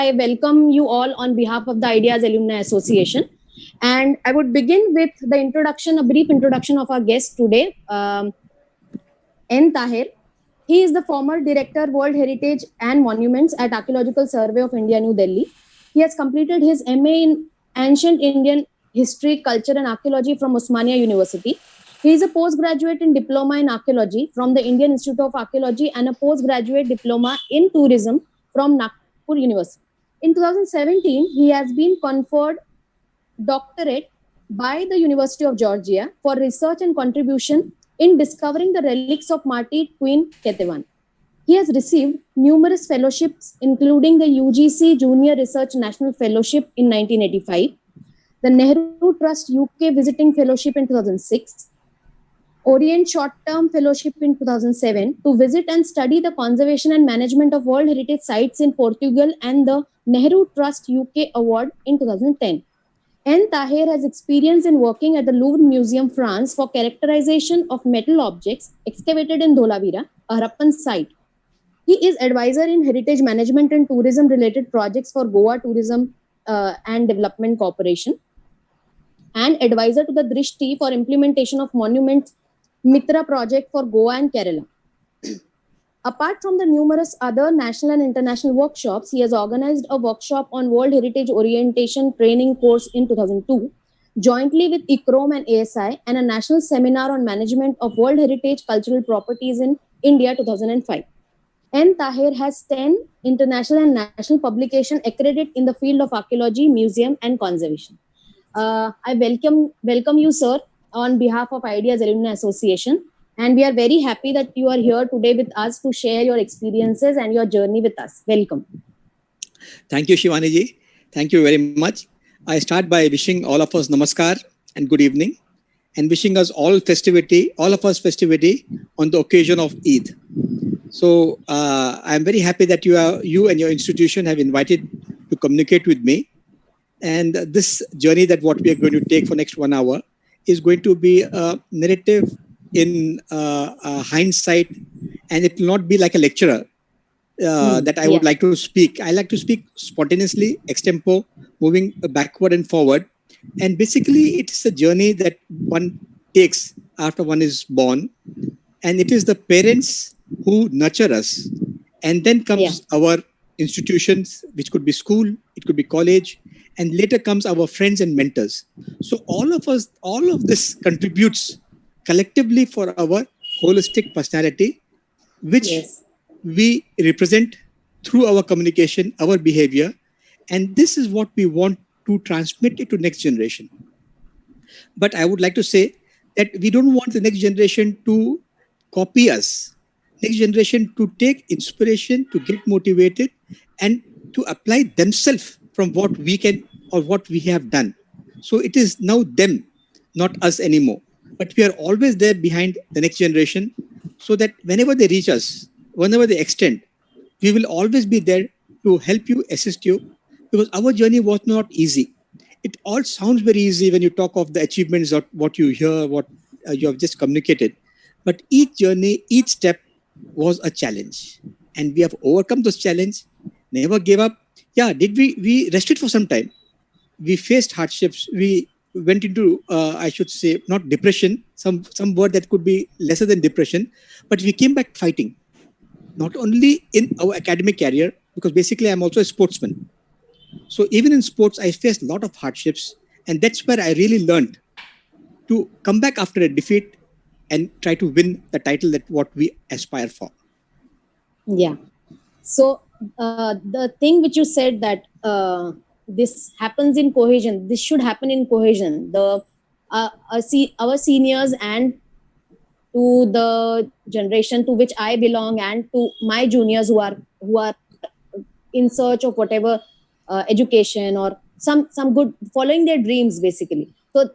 I welcome you all on behalf of the Ideas Alumni Association. And I would begin with the introduction, a brief introduction of our guest today, N. Tahir. He is the former Director, World Heritage and Monuments at Archaeological Survey of India, New Delhi. He has completed his MA in Ancient Indian History, Culture and Archaeology from Osmania University. He is a postgraduate in Diploma in Archaeology from the Indian Institute of Archaeology and a postgraduate diploma in Tourism from Nagpur University. In 2017, he has been conferred doctorate by the University of Georgia for research and contribution in discovering the relics of martyred Queen Ketevan. He has received numerous fellowships, including the UGC Junior Research National Fellowship in 1985, the Nehru Trust UK Visiting Fellowship in 2006, Orient Short-Term Fellowship in 2007 to visit and study the conservation and management of World Heritage Sites in Portugal, and the Nehru Trust UK Award in 2010. N. Tahir has experience in working at the Louvre Museum, France for characterization of metal objects excavated in Dholavira, a Harappan site. He is advisor in heritage management and tourism related projects for Goa Tourism and Development Corporation, and advisor to the Drishti for implementation of Monuments Mitra project for Goa and Kerala. Apart from the numerous other national and international workshops, he has organized a workshop on World Heritage Orientation Training course in 2002, jointly with ICROM and ASI, and a national seminar on management of World Heritage Cultural Properties in India 2005. N. Tahir has 10 international and national publications accredited in the field of archaeology, museum, and conservation. I welcome you, sir, on behalf of Ideas Alumni Association. And we are very happy that you are here today with us to share your experiences and your journey with us. Welcome. Thank you, Shivani ji. Thank you very much. I start by wishing all of us namaskar and good evening, and wishing us all of us festivity on the occasion of Eid. So I'm very happy that you and your institution have invited to communicate with me. And this journey that what we are going to take for next 1 hour is going to be a narrative in hindsight, and it will not be like a lecturer that I would like to speak. I like to speak spontaneously, extempo, moving backward and forward. And basically, it is a journey that one takes after one is born. And it is the parents who nurture us. And then comes our institutions, which could be school, it could be college, and later comes our friends and mentors. So all of this contributes collectively for our holistic personality, which we represent through our communication, our behavior. And this is what we want to transmit it to next generation. But I would like to say that we don't want the next generation to copy us. Next generation to take inspiration, to get motivated, and to apply themselves from what we can or what we have done. So it is now them, not us anymore. But we are always there behind the next generation, so that whenever they reach us, whenever they extend, we will always be there to help you, assist you, because our journey was not easy. It all sounds very easy when you talk of the achievements of what you hear, what you have just communicated. But each journey, each step was a challenge. And we have overcome those challenges, never gave up. Yeah, we rested for some time. We faced hardships. We went into, I should say, not depression, some word that could be lesser than depression, but we came back fighting. Not only in our academic career, because basically I'm also a sportsman. So even in sports, I faced a lot of hardships. And that's where I really learned to come back after a defeat and try to win the title that what we aspire for. Yeah. So the thing which you said that this happens in cohesion, this should happen in cohesion. Our seniors and to the generation to which I belong, and to my juniors who are in search of whatever education or some good, following their dreams basically. So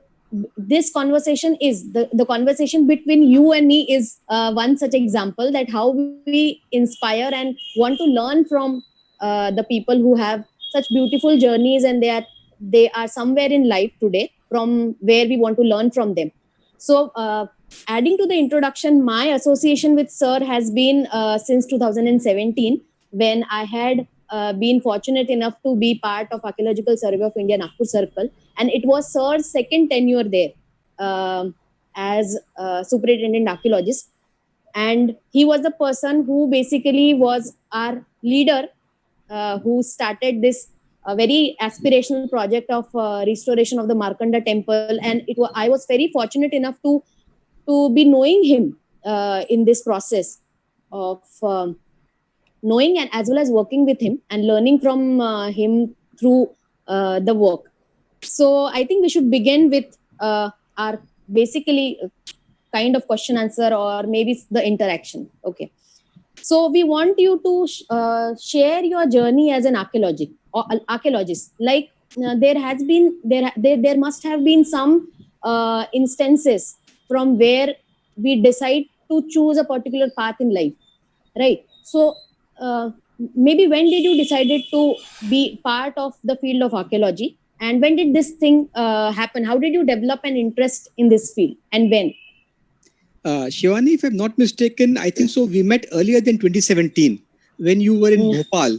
this conversation is the conversation between you and me is one such example, that how we inspire and want to learn from the people who have such beautiful journeys, and they are somewhere in life today from where we want to learn from them. So adding to the introduction, my association with Sir has been since 2017, when I had been fortunate enough to be part of Archaeological Survey of India, Nagpur Circle, and it was Sir's second tenure there as superintendent archaeologist. And he was the person who basically was our leader, who started this very aspirational project of restoration of the Markanda temple. And I was very fortunate enough to be knowing him in this process of knowing and as well as working with him and learning from him through the work. So I think we should begin with our basically kind of question answer, or maybe the interaction. Okay. So we want you to share your journey as an archaeologist. Like there must have been some instances from where we decide to choose a particular path in life, right? So maybe when did you decided to be part of the field of archaeology, and when did this thing happen? How did you develop an interest in this field, and when? Shivani, if I'm not mistaken, I think so. We met earlier than 2017 when you were in Bhopal.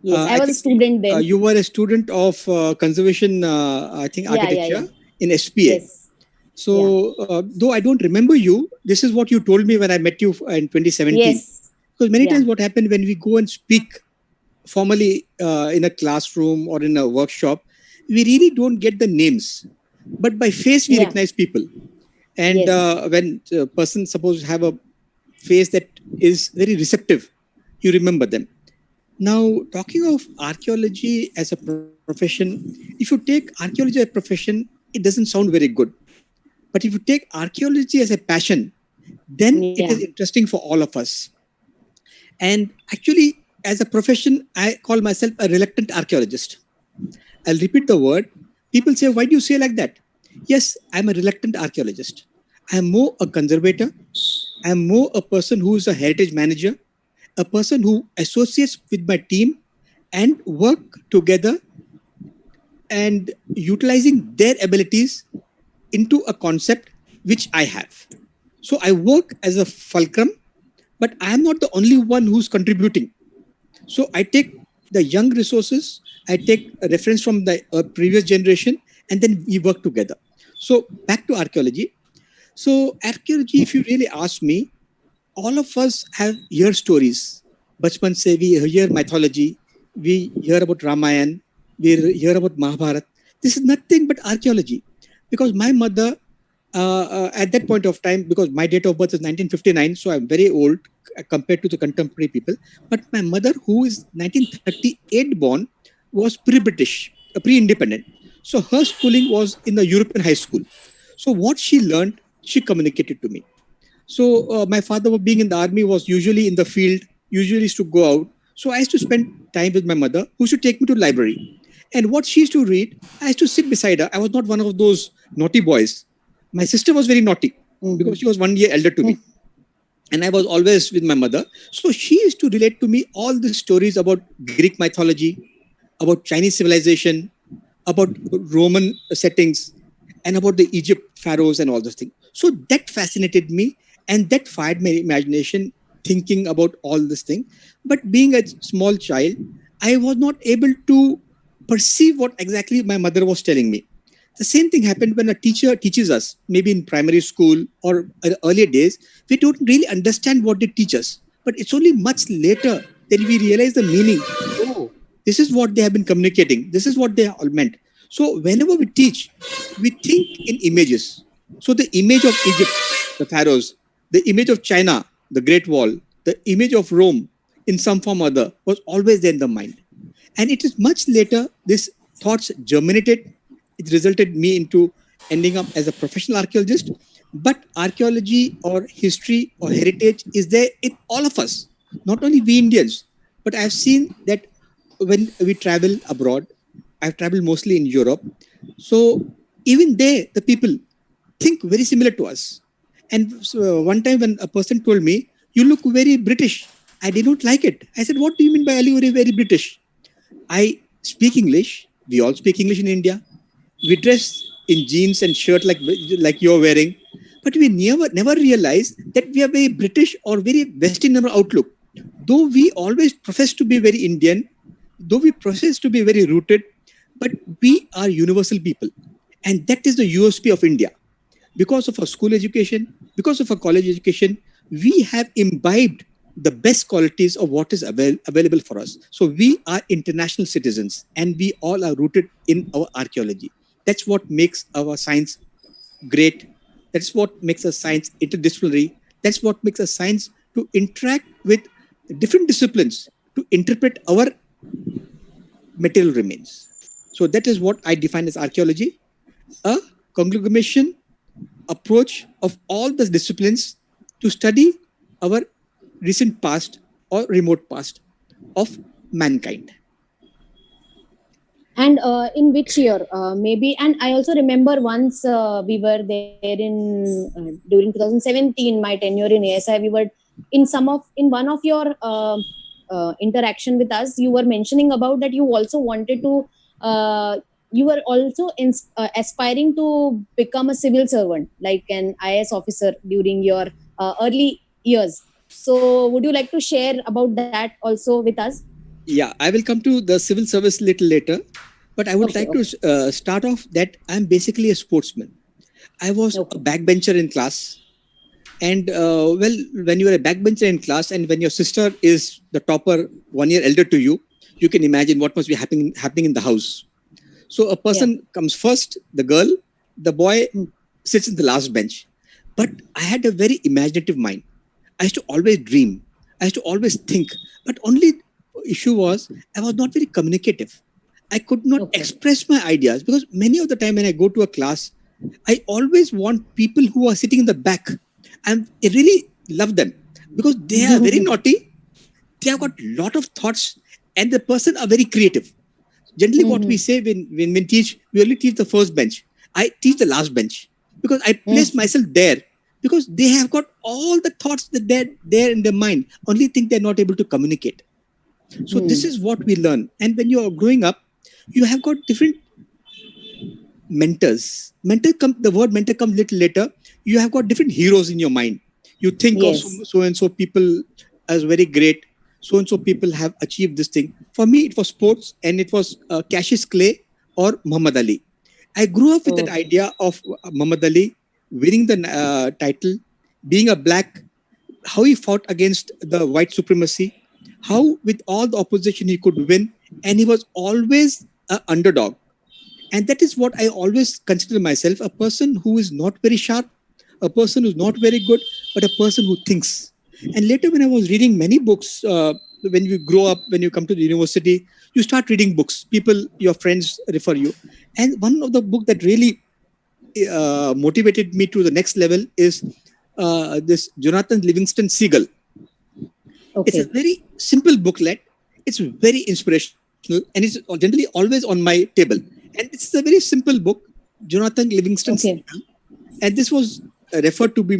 Yes, I was a student then. You were a student of conservation, I think, architecture in SPA. Yes. So, though I don't remember you, this is what you told me when I met you in 2017. Yes. Because many times what happened when we go and speak formally in a classroom or in a workshop, we really don't get the names. But by face, we recognize people. And when a person, suppose, have a face that is very receptive, you remember them. Now, talking of archaeology as a profession, if you take archaeology as a profession, it doesn't sound very good. But if you take archaeology as a passion, then it is interesting for all of us. And actually, as a profession, I call myself a reluctant archaeologist. I'll repeat the word. People say, why do you say like that? Yes, I'm a reluctant archaeologist. I'm more a conservator. I'm more a person who is a heritage manager, a person who associates with my team and work together and utilizing their abilities into a concept which I have. So I work as a fulcrum, but I am not the only one who's contributing. So I take the young resources, I take a reference from the previous generation, and then we work together. So back to archaeology. So archaeology, if you really ask me, all of us have heard stories. Bachpan se we hear mythology, we hear about Ramayana, we hear about Mahabharata. This is nothing but archaeology. Because my mother, at that point of time, because my date of birth is 1959, so I'm very old compared to the contemporary people. But my mother, who is 1938 born, was pre-British, pre-independent. So her schooling was in the European high school. So what she learned, she communicated to me. So my father, being in the army, was usually in the field, usually used to go out. So I used to spend time with my mother, who used to take me to the library. And what she used to read, I used to sit beside her. I was not one of those naughty boys. My sister was very naughty because she was 1 year elder to me. And I was always with my mother. So she used to relate to me all the stories about Greek mythology, about Chinese civilization, about Roman settings, and about the Egypt pharaohs and all those things. So that fascinated me, and that fired my imagination thinking about all this thing. But being a small child, I was not able to perceive what exactly my mother was telling me. The same thing happened when a teacher teaches us, maybe in primary school or earlier days. We don't really understand what they teach us. But it's only much later that we realize the meaning. Oh, this is what they have been communicating. This is what they all meant. So whenever we teach, we think in images. So the image of Egypt, the pharaohs, the image of China, the Great Wall, the image of Rome in some form or other was always there in the mind. And it is much later, these thoughts germinated. It resulted me into ending up as a professional archaeologist. But archaeology or history or heritage is there in all of us, not only we Indians. But I've seen that when we travel abroad, I've traveled mostly in Europe. So even there, the people think very similar to us. And so one time when a person told me, you look very British, I did not like it. I said, what do you mean by I look very British? I speak English. We all speak English in India. We dress in jeans and shirt like you're wearing. But we never realize that we are very British or very Western in our outlook. though we always profess to be very Indian, though we profess to be very rooted, but we are universal people. And that is the USP of India. Because of our school education, because of our college education, we have imbibed the best qualities of what is available for us. So we are international citizens and we all are rooted in our archaeology. That's what makes our science great. That's what makes us science interdisciplinary. That's what makes us science to interact with different disciplines to interpret our material remains. So that is what I define as archaeology, a conglomeration approach of all the disciplines to study our recent past or remote past of mankind. And in which year, maybe? And I also remember once we were there in during 2017, my tenure in ASI. We were in one of your interaction with us. You were mentioning about that you also wanted to. You were also aspiring to become a civil servant, like an IAS officer during your early years. So, would you like to share about that also with us? Yeah, I will come to the civil service little later, but I would like to start off that I'm basically a sportsman. I was a backbencher in class. And well, when you are a backbencher in class and when your sister is the topper 1 year elder to you, you can imagine what must be happening in the house. So a person comes first, the girl, the boy sits in the last bench. But I had a very imaginative mind. I used to always dream. I used to always think. But only issue was I was not very communicative. I could not express my ideas because many of the time when I go to a class, I always want people who are sitting in the back. And I really love them because they are very naughty. They have got a lot of thoughts and the person are very creative. Generally, what we say when we teach, we only teach the first bench. I teach the last bench because I place myself there because they have got all the thoughts that they're there in their mind. Only thing they're not able to communicate. So this is what we learn. And when you are growing up, you have got different mentors. The word mentor comes little later. You have got different heroes in your mind. You think of so and so people as very great. So and so people have achieved this thing. For me, it was sports and it was Cassius Clay or Muhammad Ali. I grew up with that idea of Muhammad Ali winning the title, being a black, how he fought against the white supremacy, how with all the opposition he could win, and he was always an underdog. And that is what I always consider myself, a person who is not very sharp, a person who's not very good, but a person who thinks. And later when I was reading many books, when you grow up, when you come to the university, you start reading books. People, your friends refer you. And one of the book that really motivated me to the next level is this Jonathan Livingston Seagull. It's a very simple booklet. It's very inspirational and it's generally always on my table. And it's a very simple book, Jonathan Livingston Seagull. And this was referred to be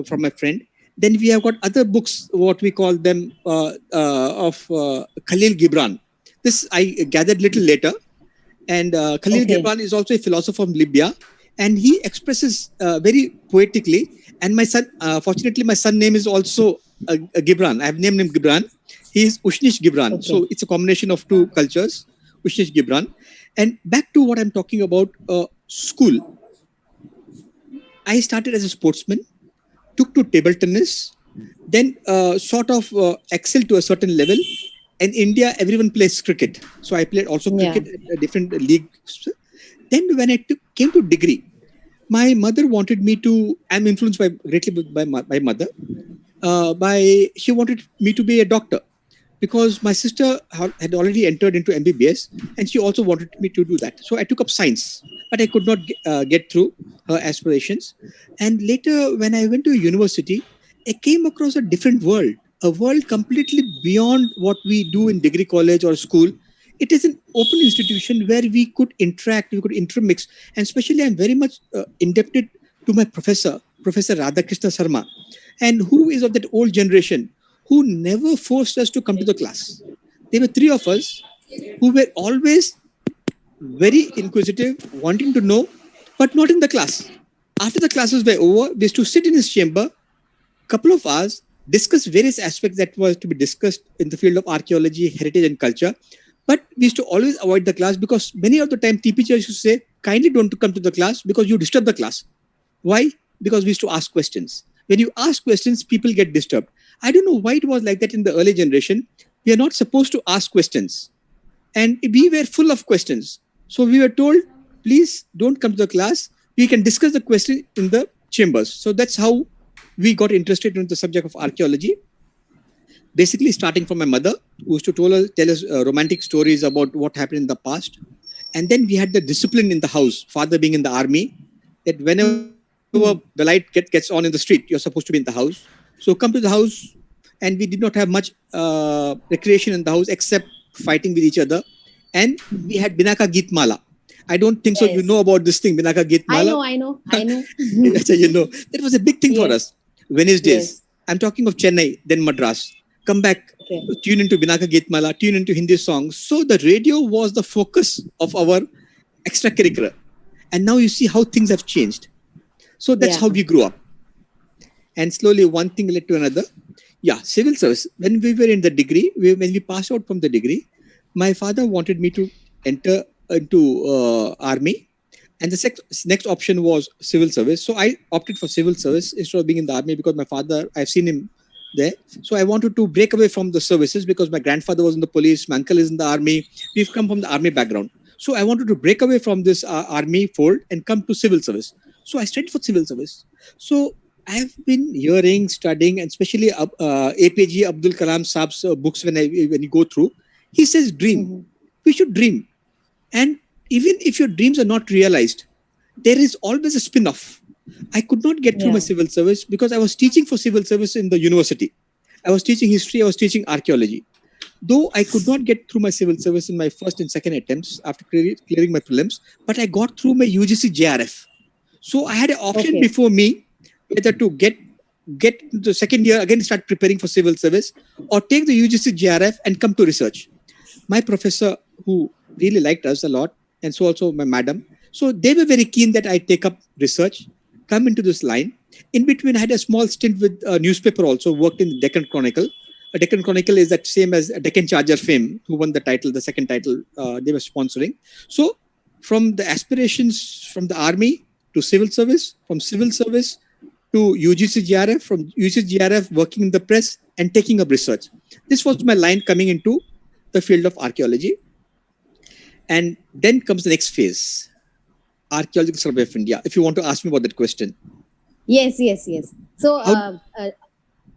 from my friend. Then we have got other books, what we call them, of Khalil Gibran. This I gathered little later. And Khalil Gibran is also a philosopher from Libya. And he expresses very poetically. And my son, fortunately, my son's name is also Gibran. I have named him Gibran. He is Ushnish Gibran. So it's a combination of two cultures, Ushnish Gibran. And back to what I'm talking about, school. I started as a sportsman, took to table tennis, then sort of excelled to a certain level. In India, everyone plays cricket. So I played also cricket at different leagues. Then when I came to degree, my mother wanted me to, I'm influenced greatly by my mother. She wanted me to be a doctor because my sister had already entered into MBBS and she also wanted me to do that. So I took up science, but I could not get through her aspirations. And later, when I went to university, I came across a different world, a world completely beyond what we do in degree college or school. It is an open institution where we could interact, we could intermix. And especially, I'm very much indebted to my professor, Professor Radhakrishna Sarma, and who is of that old generation, who never forced us to come to the class. There were three of us who were always very inquisitive, wanting to know, but not in the class. After the classes were over, we used to sit in his chamber, couple of hours, discuss various aspects that was to be discussed in the field of archaeology, heritage, and culture. But we used to always avoid the class because many of the time teachers used to say, kindly don't come to the class because you disturb the class. Why? Because we used to ask questions. When you ask questions, people get disturbed. I don't know why it was like that in the early generation. We are not supposed to ask questions. And we were full of questions. So we were told, please don't come to the class. We can discuss the question in the chambers. So that's how we got interested in the subject of archaeology. Basically, starting from my mother, who used to tell us romantic stories about what happened in the past. And then we had the discipline in the house, father being in the army, that whenever the light gets on in the street, you're supposed to be in the house. So come to the house, and we did not have much recreation in the house except fighting with each other. And we had Binaka Geet Mala. I don't think so. You know about this thing, Binaka Geet Mala. I know. You know, that was a big thing for us. Wednesdays. I'm talking of Chennai, then Madras. Come back, tune into Binaka Geet Mala, tune into Hindi songs. So the radio was the focus of our extracurricular. And now you see how things have changed. So that's how we grew up. And slowly one thing led to another. Yeah, civil service. When we were in the degree, when we passed out from the degree, my father wanted me to enter into army. And the next option was civil service. So I opted for civil service instead of being in the army because my father, I've seen him there. So I wanted to break away from the services because my grandfather was in the police, my uncle is in the army. We've come from the army background. So I wanted to break away from this army fold and come to civil service. So I studied for civil service. So I've been hearing, studying, and especially APJ Abdul Kalam Saab's books when you go through, he says dream. Mm-hmm. We should dream. And even if your dreams are not realized, there is always a spin-off. I could not get through my civil service because I was teaching for civil service in the university. I was teaching history, I was teaching archaeology. Though I could not get through my civil service in my first and second attempts after clearing my prelims, but I got through my UGC JRF. So I had an option before me whether to get the second year, again start preparing for civil service, or take the UGC JRF and come to research. My professor, who really liked us a lot, and so also my madam, so they were very keen that I take up research, come into this line. In between, I had a small stint with a newspaper also, worked in the Deccan Chronicle. A Deccan Chronicle is that same as a Deccan Charger fame, who won the title, the second title they were sponsoring. So from the aspirations from the army to civil service, from civil service to UGC GRF, from UGC GRF working in the press and taking up research. This was my line coming into the field of archaeology. And then comes the next phase, Archaeological Survey of India, if you want to ask me about that question. Yes. So,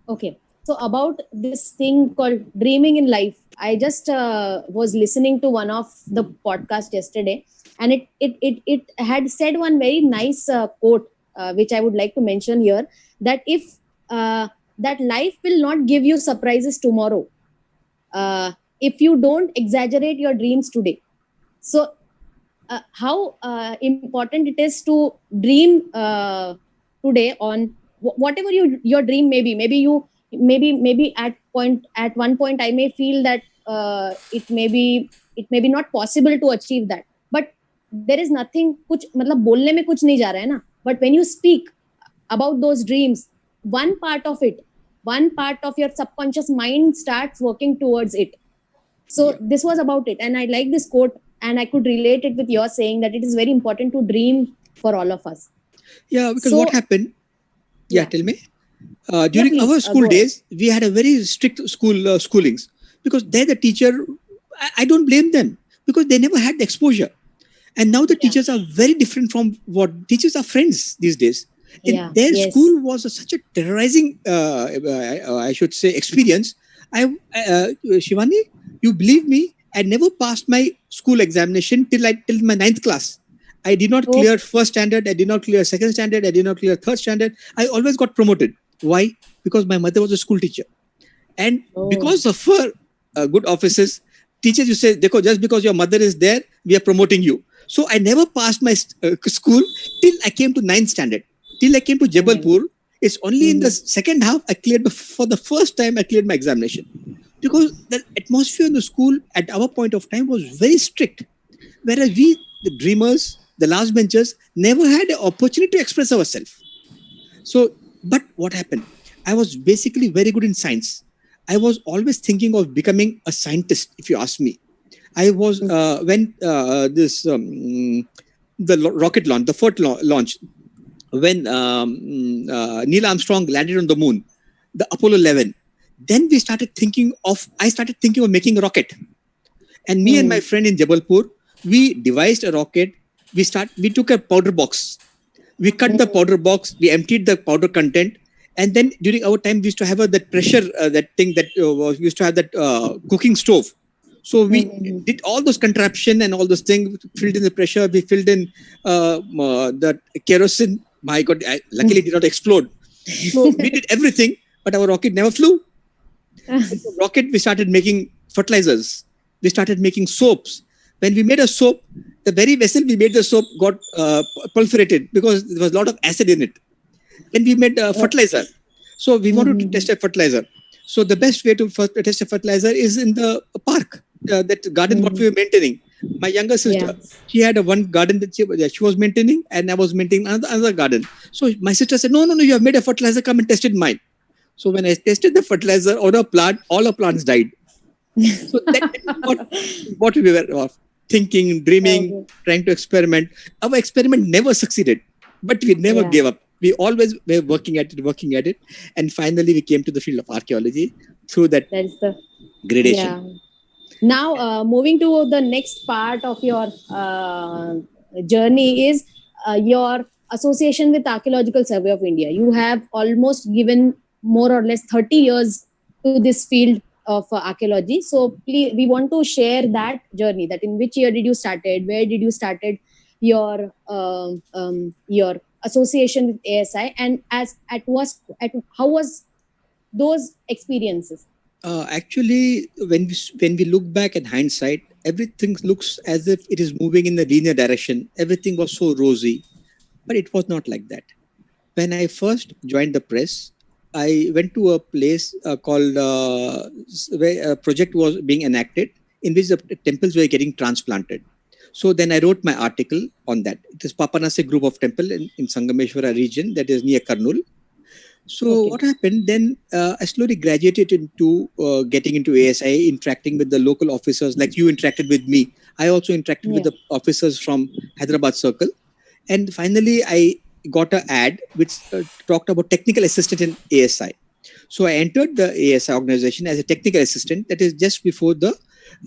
okay. So about this thing called dreaming in life, I just was listening to one of the podcast yesterday, and it had said one very nice quote, which I would like to mention here, that if that life will not give you surprises tomorrow, if you don't exaggerate your dreams today. So how important it is to dream today on whatever your dream may be. Maybe at one point I may feel that it may be not possible to achieve that, but there is nothing, कुछ मतलब बोलने में कुछ नहीं जा रहा है ना. But when you speak about those dreams, one part of your subconscious mind starts working towards it. So this was about it, and I like this quote, and I could relate it with your saying that it is very important to dream for all of us. Yeah, because what happened? Yeah, tell me. During our school days, we had a very strict schoolings, because there the teacher, I don't blame them because they never had the exposure. And now the teachers are very different from what teachers are friends these days. Their school was such a terrorizing, I should say, experience. Shivani, you believe me, I never passed my school examination till my 9th class. I did not clear first standard. I did not clear second standard. I did not clear third standard. I always got promoted. Why? Because my mother was a school teacher. And because of her good offices, teachers used to say, Dekho, just because your mother is there, we are promoting you. So I never passed my school till I came to 9th standard. Till I came to Jabalpur. It's only in the second half I cleared, for the first time I cleared my examination. Because the atmosphere in the school at our point of time was very strict. Whereas we, the dreamers, the last benchers, never had an opportunity to express ourselves. So, but what happened? I was basically very good in science. I was always thinking of becoming a scientist, if you ask me. I was, when this, rocket launch, the first launch, when Neil Armstrong landed on the moon, the Apollo 11, then I started thinking of making a rocket. And me and my friend in Jabalpur, we devised a rocket. We took a powder box. We cut the powder box. We emptied the powder content. And then during our time, we used to have that pressure, that thing that we used to have that cooking stove. So we did all those contraption and all those things, filled in the pressure. We filled in the kerosene. My God, luckily it did not explode. So we did everything, but our rocket never flew. Rocket, we started making fertilizers. We started making soaps. When we made a soap, the very vessel we made the soap got perforated because there was a lot of acid in it. Then we made fertilizer. So we wanted to test a fertilizer. So the best way to test a fertilizer is in the park, that garden what we were maintaining. My younger sister, she had one garden that she was maintaining, and I was maintaining another garden. So my sister said, no, you have made a fertilizer, come and test it mine. So when I tested the fertilizer on a plant, all our plants died. So that's what we were thinking, dreaming, trying to experiment. Our experiment never succeeded, but we never gave up. We always were working at it. And finally, we came to the field of archaeology through that gradation. Yeah. Now, moving to the next part of your journey is your association with Archaeological Survey of India. You have almost given more or less 30 years to this field of archaeology. So please, we want to share that journey. That in which year did you started? Where did you started your association with ASI, and how was those experiences? Actually, when we look back in hindsight, everything looks as if it is moving in the linear direction. Everything was so rosy, but it was not like that. When I first joined the press, I went to a place called where a project was being enacted in which the temples were getting transplanted. So then I wrote my article on that. It is Papanase group of temple in Sangameshwara region, that is near Kurnool. So what happened then, I slowly graduated into getting into ASI, interacting with the local officers like you interacted with me. I also interacted with the officers from Hyderabad Circle. And finally, I got an ad which talked about technical assistant in ASI. So I entered the ASI organization as a technical assistant, that is just before the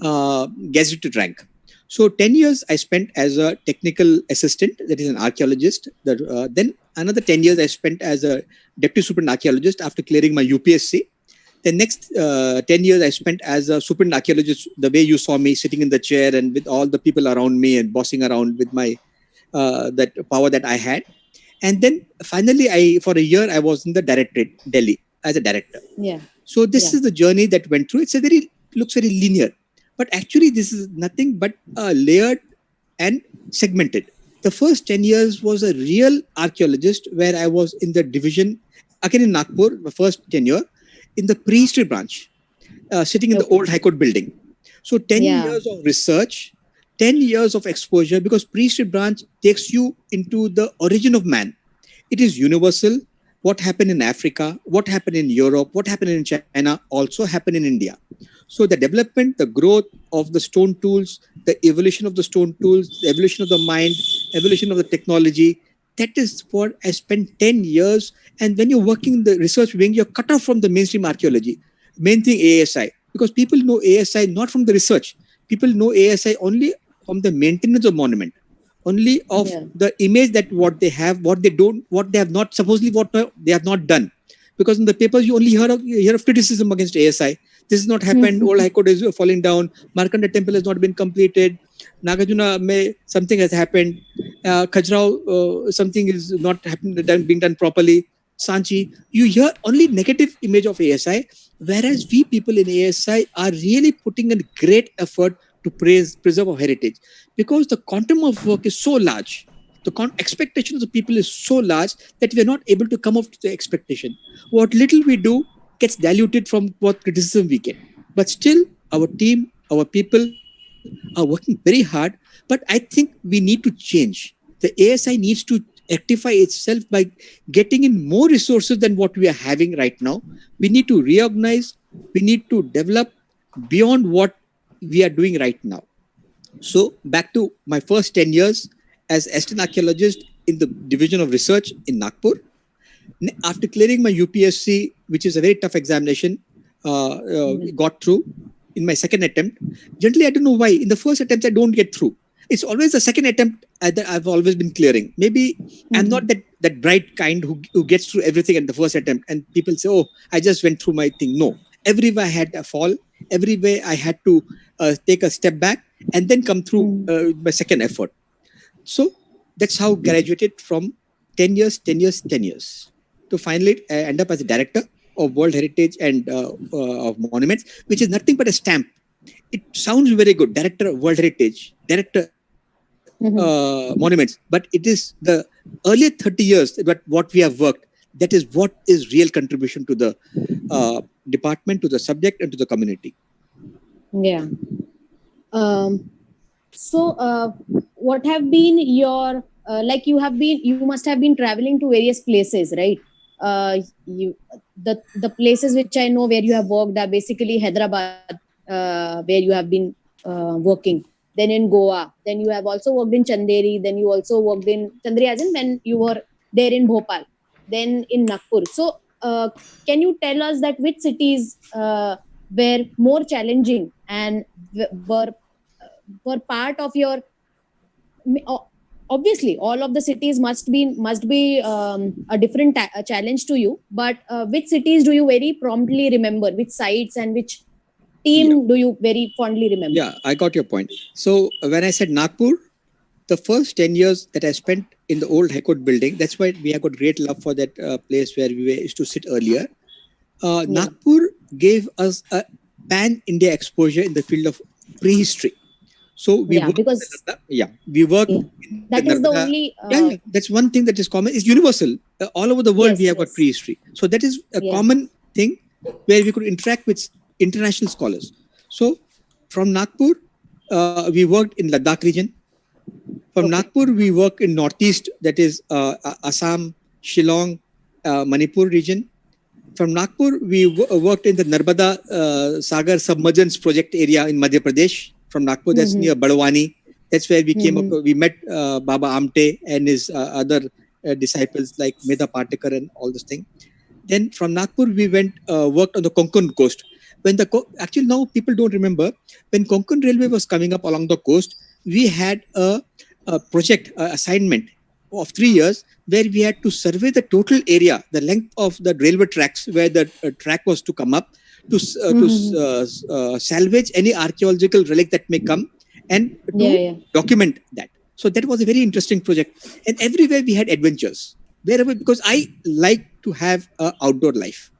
gazetted rank. So 10 years I spent as a technical assistant, that is an archaeologist. Then another 10 years I spent as a deputy superintendent archaeologist after clearing my UPSC. The next 10 years I spent as a superintendent archaeologist, the way you saw me sitting in the chair and with all the people around me and bossing around with my that power that I had. And then finally, for a year, I was in the directorate, Delhi, as a director. Yeah. So this is the journey that went through. Looks very linear, but actually this is nothing but layered and segmented. The first 10 years was a real archaeologist where I was in the division, again in Nagpur, the first tenure, in the prehistory branch, sitting in the old High Court building. So 10 years of research, 10 years of exposure, because prehistory branch takes you into the origin of man. It is universal. What happened in Africa, what happened in Europe, what happened in China also happened in India. So the development, the growth of the stone tools, the evolution of the stone tools, the evolution of the mind, evolution of the technology, that is what I spent 10 years. And when you're working in the research wing, you're cut off from the mainstream archaeology. Main thing, ASI, because people know ASI not from the research. People know ASI only from the maintenance of monument, only of the image that what they have, what they don't, what they have not, supposedly what they have not done. Because in the papers, you only hear of criticism against ASI. This has not happened. Old High Court is falling down. Markandeya temple has not been completed. Nagarjuna, something has happened. Khajuraho, something is not being done properly. Sanchi, you hear only negative image of ASI, whereas we people in ASI are really putting in great effort to preserve our heritage, because the quantum of work is so large. The expectation of the people is so large that we are not able to come up to the expectation. What little we do gets diluted from what criticism we get. But still, our team, our people are working very hard. But I think we need to change. The ASI needs to rectify itself by getting in more resources than what we are having right now. We need to reorganize, we need to develop beyond what we are doing right now. So back to my first 10 years as assistant archaeologist in the division of research in Nagpur. After clearing my UPSC, which is a very tough examination, got through in my second attempt. Generally, I don't know why. In the first attempt, I don't get through. It's always the second attempt that I've always been clearing. Maybe I'm not that bright kind who gets through everything at the first attempt. And people say, oh, I just went through my thing. No. Everywhere I had a fall. Everywhere I had to take a step back and then come through my second effort. So that's how I graduated from 10 years, 10 years, 10 years. To finally end up as a director of World Heritage and of Monuments, which is nothing but a stamp. It sounds very good, Director of World Heritage, Director Monuments, but it is the earlier 30 years that what we have worked. That is what is real contribution to the department, to the subject, and to the community. Yeah. So, what have been your you must have been traveling to various places, right? The places which I know where you have worked are basically Hyderabad, where you have been working. Then in Goa. Then you have also worked in Chanderi. Then you also worked in Chanderi, as in when you were there in Bhopal. Then in Nagpur. So, can you tell us that which cities were more challenging and were part of your? Obviously, all of the cities must be a different challenge to you. But which cities do you very promptly remember? Which sites and which team do you very fondly remember? Yeah, I got your point. So when I said Nagpur, the first 10 years that I spent in the old High Court building, that's why we have got great love for that place where we used to sit earlier. Nagpur gave us a pan-India exposure in the field of prehistory. So we work. That is the only. That's one thing that is common. It's universal. All over the world, we have got prehistory. So that is a common thing where we could interact with international scholars. So from Nagpur, we worked in Ladakh region. From Nagpur, we work in Northeast, that is Assam, Shillong, Manipur region. From Nagpur, we worked in the Narmada Sagar submergence project area in Madhya Pradesh. From Nagpur, that's near Badwani. That's where we came up. We met Baba Amte and his other disciples like Medha Patekar and all this thing. Then from Nagpur, we went worked on the Konkan coast. When actually now people don't remember, when Konkan Railway was coming up along the coast, we had a project assignment of 3 years where we had to survey the total area, the length of the railway tracks where the track was to come up, to salvage any archaeological relic that may come and to document that. So that was a very interesting project. And everywhere we had adventures. Wherever, because I like to have an outdoor life.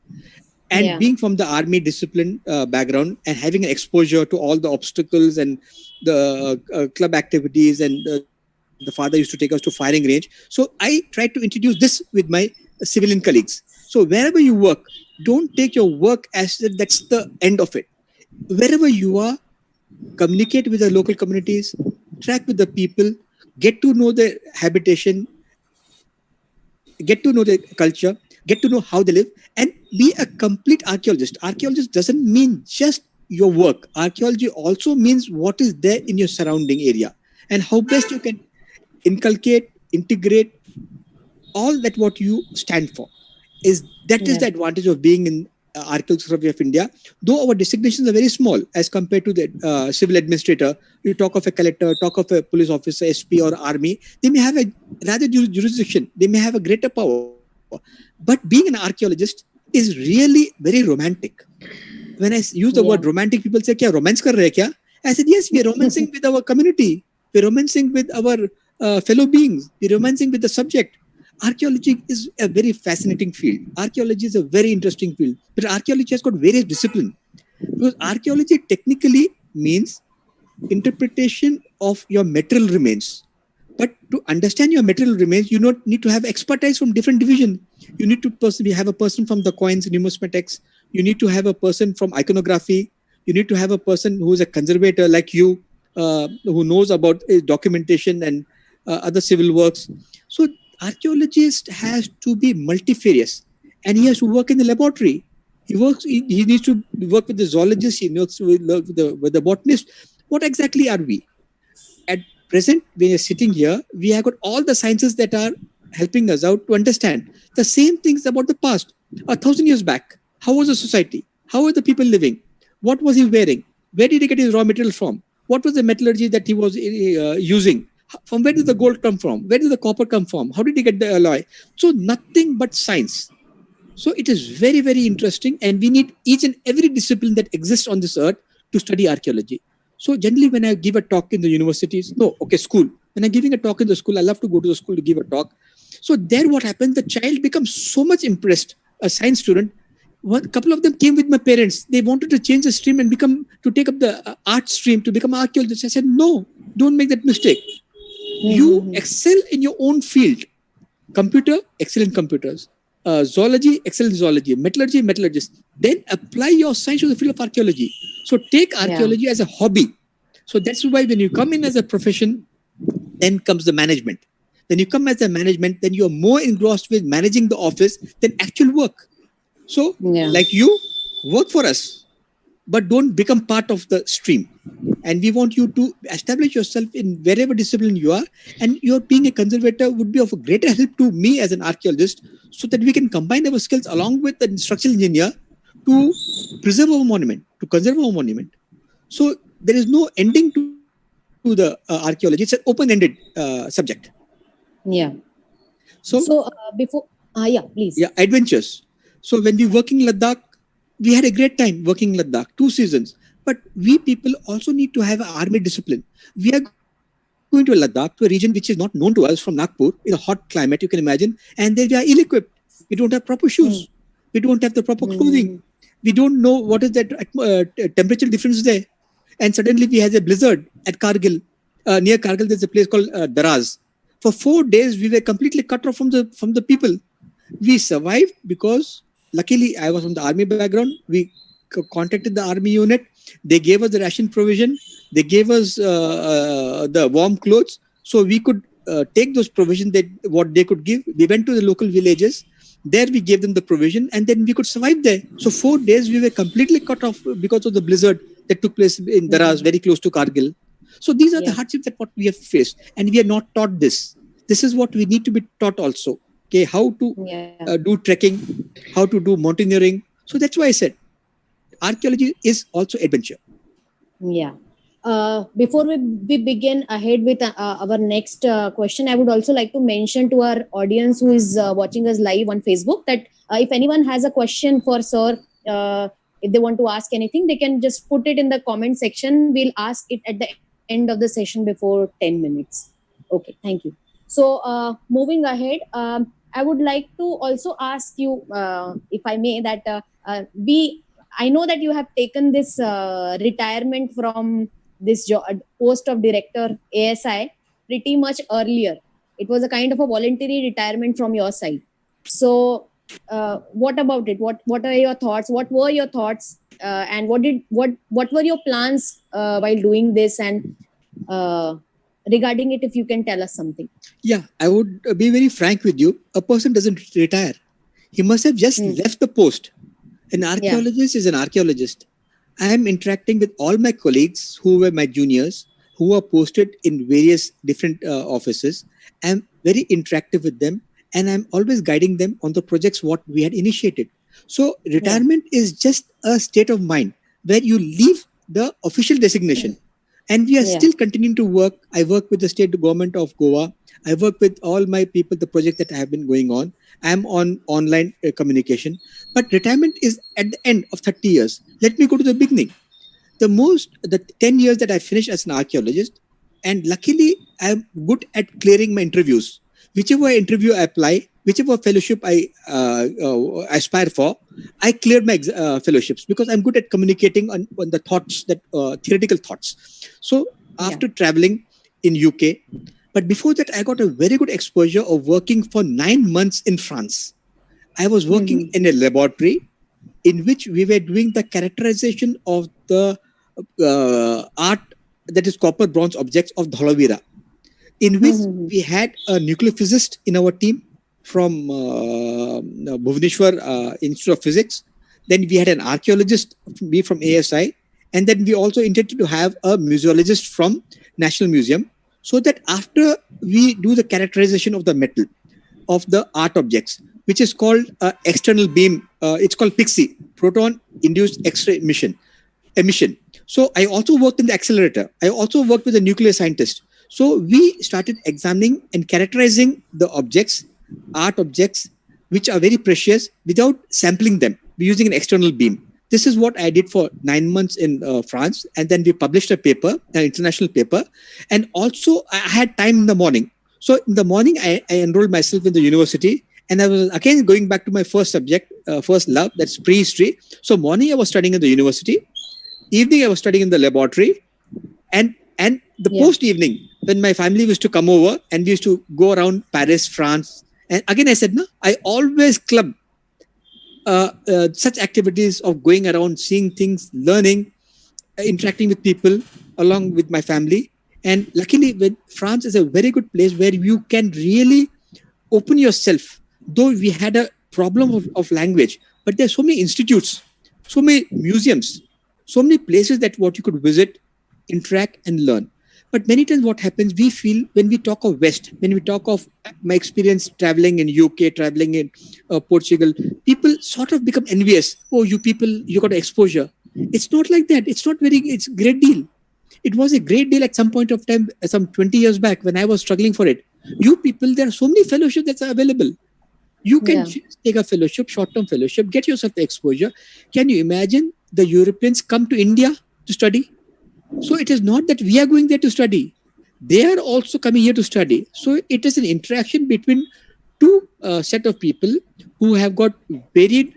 And being from the army discipline background and having an exposure to all the obstacles and the club activities, and the father used to take us to firing range. So I tried to introduce this with my civilian colleagues. So wherever you work, don't take your work as if that's the end of it. Wherever you are, communicate with the local communities, interact with the people, get to know their habitation, get to know their culture, get to know how they live, and be a complete archaeologist. Archaeologist doesn't mean just your work. Archaeology also means what is there in your surrounding area and how best you can inculcate, integrate all that what you stand for. Is the advantage of being in Archaeological Survey of India. Though our designations are very small as compared to the civil administrator, you talk of a collector, talk of a police officer, SP or army, they may have a rather jurisdiction, they may have a greater power. But being an archaeologist is really very romantic. When I use the word romantic, people say, "Kya romance kar rahe kya?" I said, yes, we are romancing with our community. We are romancing with our fellow beings. We are romancing with the subject. Archaeology is a very fascinating field. Archaeology is a very interesting field. But archaeology has got various disciplines. Because archaeology technically means interpretation of your material remains. But to understand your material remains, you not need to have expertise from different divisions. You need to have a person from the coins and numismatics. You need to have a person from iconography. You need to have a person who is a conservator like you, who knows about documentation and other civil works. So archaeologist has to be multifarious, and he has to work in the laboratory. He needs to work with the zoologist. He works with the botanist. What exactly are we? At present, when you're sitting here, we have got all the sciences that are helping us out to understand the same things about the past. 1,000 years back, how was the society? How were the people living? What was he wearing? Where did he get his raw material from? What was the metallurgy that he was using? From where did the gold come from? Where did the copper come from? How did he get the alloy? So nothing but science. So it is very, very interesting, and we need each and every discipline that exists on this earth to study archaeology. So generally, when I give a talk in the universities, no, okay, school. When I'm giving a talk in the school, I love to go to the school to give a talk. So there, what happens? The child becomes so much impressed. A science student. One couple of them came with my parents. They wanted to change the stream and take up the art stream to become archaeologists. I said, no, don't make that mistake. You excel in your own field. Computer, excel in computers. Zoology, excel in zoology. Metallurgy, metallurgist. Then apply your science to the field of archaeology. So take archaeology as a hobby. So that's why when you come in as a profession, then comes the management. When you come as a management, then you're more engrossed with managing the office than actual work. So, like you, work for us, but don't become part of the stream. And we want you to establish yourself in wherever discipline you are. And your being a conservator would be of a greater help to me as an archaeologist, so that we can combine our skills along with the structural engineer to preserve our monument, to conserve our monument. So there is no ending to the archaeology. It's an open-ended subject. Yeah. So please. Yeah, adventures. So when we work in Ladakh, we had a great time working in Ladakh, 2 seasons. But we people also need to have an army discipline. We are going to Ladakh, to a region which is not known to us from Nagpur, in a hot climate, you can imagine, and there we are ill-equipped. We don't have proper shoes. We don't have the proper clothing. We don't know what is that temperature difference there. And suddenly we had a blizzard at Kargil. Near Kargil, there's a place called Daraz. For 4 days, we were completely cut off from the people. We survived because, luckily, I was from the army background. We contacted the army unit. They gave us the ration provision. They gave us the warm clothes, so we could take those provisions that what they could give. We went to the local villages. There we gave them the provision, and then we could survive there. So 4 days we were completely cut off because of the blizzard that took place in Daraz, very close to Kargil. So these are the hardships that what we have faced, and we are not taught this. This is what we need to be taught also. Okay, how to do trekking, how to do mountaineering. So that's why I said archaeology is also adventure. Yeah. Before we begin ahead with our next question, I would also like to mention to our audience who is watching us live on Facebook that if anyone has a question for Sir, if they want to ask anything, they can just put it in the comment section. We'll ask it at the end of the session before 10 minutes. Okay, thank you. So moving ahead, I would like to also ask you, if I may, that I know that you have taken this retirement from this post of director ASI pretty much earlier. It was a kind of a voluntary retirement from your side. So what about it? What are your thoughts? What were your thoughts? And what were your plans while doing this? And regarding it, if you can tell us something. Yeah, I would be very frank with you. A person doesn't retire. He must have just left the post. An archaeologist is an archaeologist. I am interacting with all my colleagues who were my juniors, who are posted in various different offices. I'm very interactive with them, and I'm always guiding them on the projects what we had initiated. So retirement is just a state of mind where you leave the official designation. And we are still continuing to work. I work with the state government of Goa. I work with all my people, the project that have been going on. I'm on online communication. But retirement is at the end of 30 years. Let me go to the beginning. The 10 years that I finished as an archaeologist, and luckily I'm good at clearing my interviews. Whichever interview I apply, whichever fellowship I aspire for, I cleared my fellowships because I'm good at communicating on the thoughts, that theoretical thoughts. So after traveling in UK, but before that, I got a very good exposure of working for 9 months in France. I was working in a laboratory in which we were doing the characterization of the art, that is copper bronze objects of Dhalavira. in which we had a nuclear physicist in our team from Bhubaneswar Institute of Physics. Then we had an archaeologist, me from ASI. And then we also intended to have a museologist from National Museum, so that after we do the characterization of the metal, of the art objects, which is called external beam, it's called PIXI, proton induced X-ray emission. So I also worked in the accelerator. I also worked with a nuclear scientist. So we started examining and characterizing the objects, art objects, which are very precious, without sampling them, using an external beam. This is what I did for 9 months in France. And then we published a paper, an international paper. And also I had time in the morning. So in the morning, I enrolled myself in the university. And I was again going back to my first subject, first love, that's prehistory. So morning I was studying in the university. Evening I was studying in the laboratory. And the post evening, when my family used to come over and we used to go around Paris, France. And again I said, no, I always club such activities of going around, seeing things, learning, interacting with people along with my family. And luckily, France is a very good place where you can really open yourself. Though we had a problem of language, but there are so many institutes, so many museums, so many places that what you could visit, interact and learn. But many times what happens, we feel when we talk of West, when we talk of my experience traveling in UK, traveling in Portugal, people sort of become envious. Oh, you people, you got exposure. It's not like that. It's a great deal. It was a great deal at some point of time, some 20 years back when I was struggling for it. You people, there are so many fellowships that are available. You can just take a fellowship, short-term fellowship, get yourself the exposure. Can you imagine the Europeans come to India to study? So it is not that we are going there to study. They are also coming here to study. So it is an interaction between two set of people who have got varied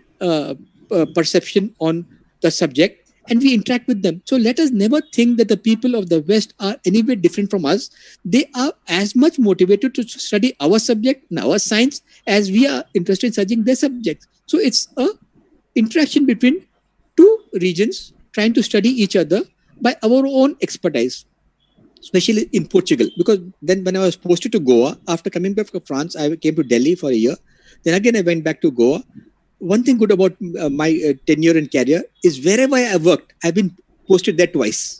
perception on the subject, and we interact with them. So let us never think that the people of the West are anyway different from us. They are as much motivated to study our subject and our science as we are interested in studying their subject. So it's a interaction between two regions trying to study each other by our own expertise, especially in Portugal. Because then when I was posted to Goa, after coming back from France, I came to Delhi for a year. Then again, I went back to Goa. One thing good about my tenure and career is wherever I worked, I've been posted there twice.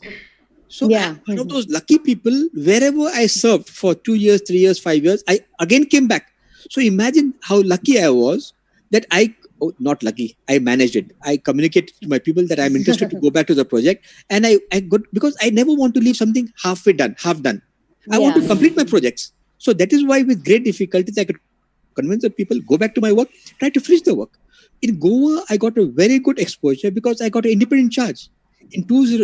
So I'm one of those lucky people, wherever I served for 2 years, 3 years, 5 years, I again came back. So imagine how lucky I was that not lucky, I managed it. I communicated to my people that I'm interested to go back to the project. And I got, because I never want to leave something half done. I want to complete my projects. So that is why with great difficulties, I could convince the people, go back to my work, try to finish the work. In Goa, I got a very good exposure because I got an independent charge. In 23,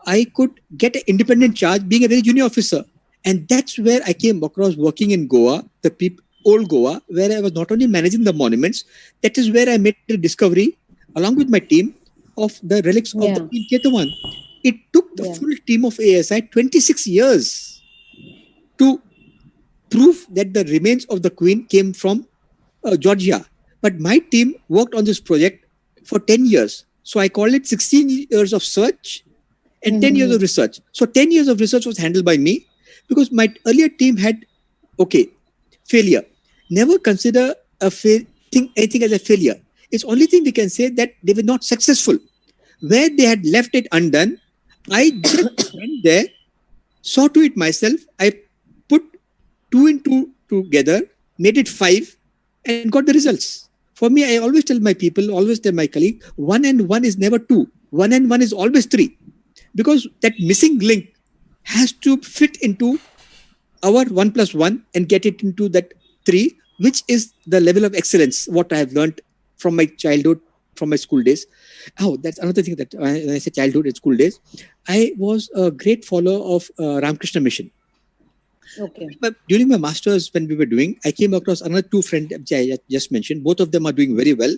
I could get an independent charge being a very junior officer. And that's where I came across working in Goa, old Goa, where I was not only managing the monuments, that is where I made the discovery, along with my team, of the relics of the Queen Ketevan. It took the full team of ASI 26 years to prove that the remains of the Queen came from Georgia. But my team worked on this project for 10 years. So I call it 16 years of search and 10 years of research. So 10 years of research was handled by me because my earlier team had, failure. Never consider anything as a failure. It's only thing we can say that they were not successful. Where they had left it undone, I just went there, saw to it myself. I put 2 and 2 together, made it 5, and got the results. For me, I always tell my people, always tell my colleague, 1 and 1 is never 2. 1 and 1 is always 3. Because that missing link has to fit into our 1 plus 1 and get it into that 3, which is the level of excellence, what I have learned from my childhood, from my school days. Oh, that's another thing that when I say childhood and school days, I was a great follower of Ramakrishna Mission. Okay. But during my masters, when we were doing, I came across another 2 friends I just mentioned. Both of them are doing very well.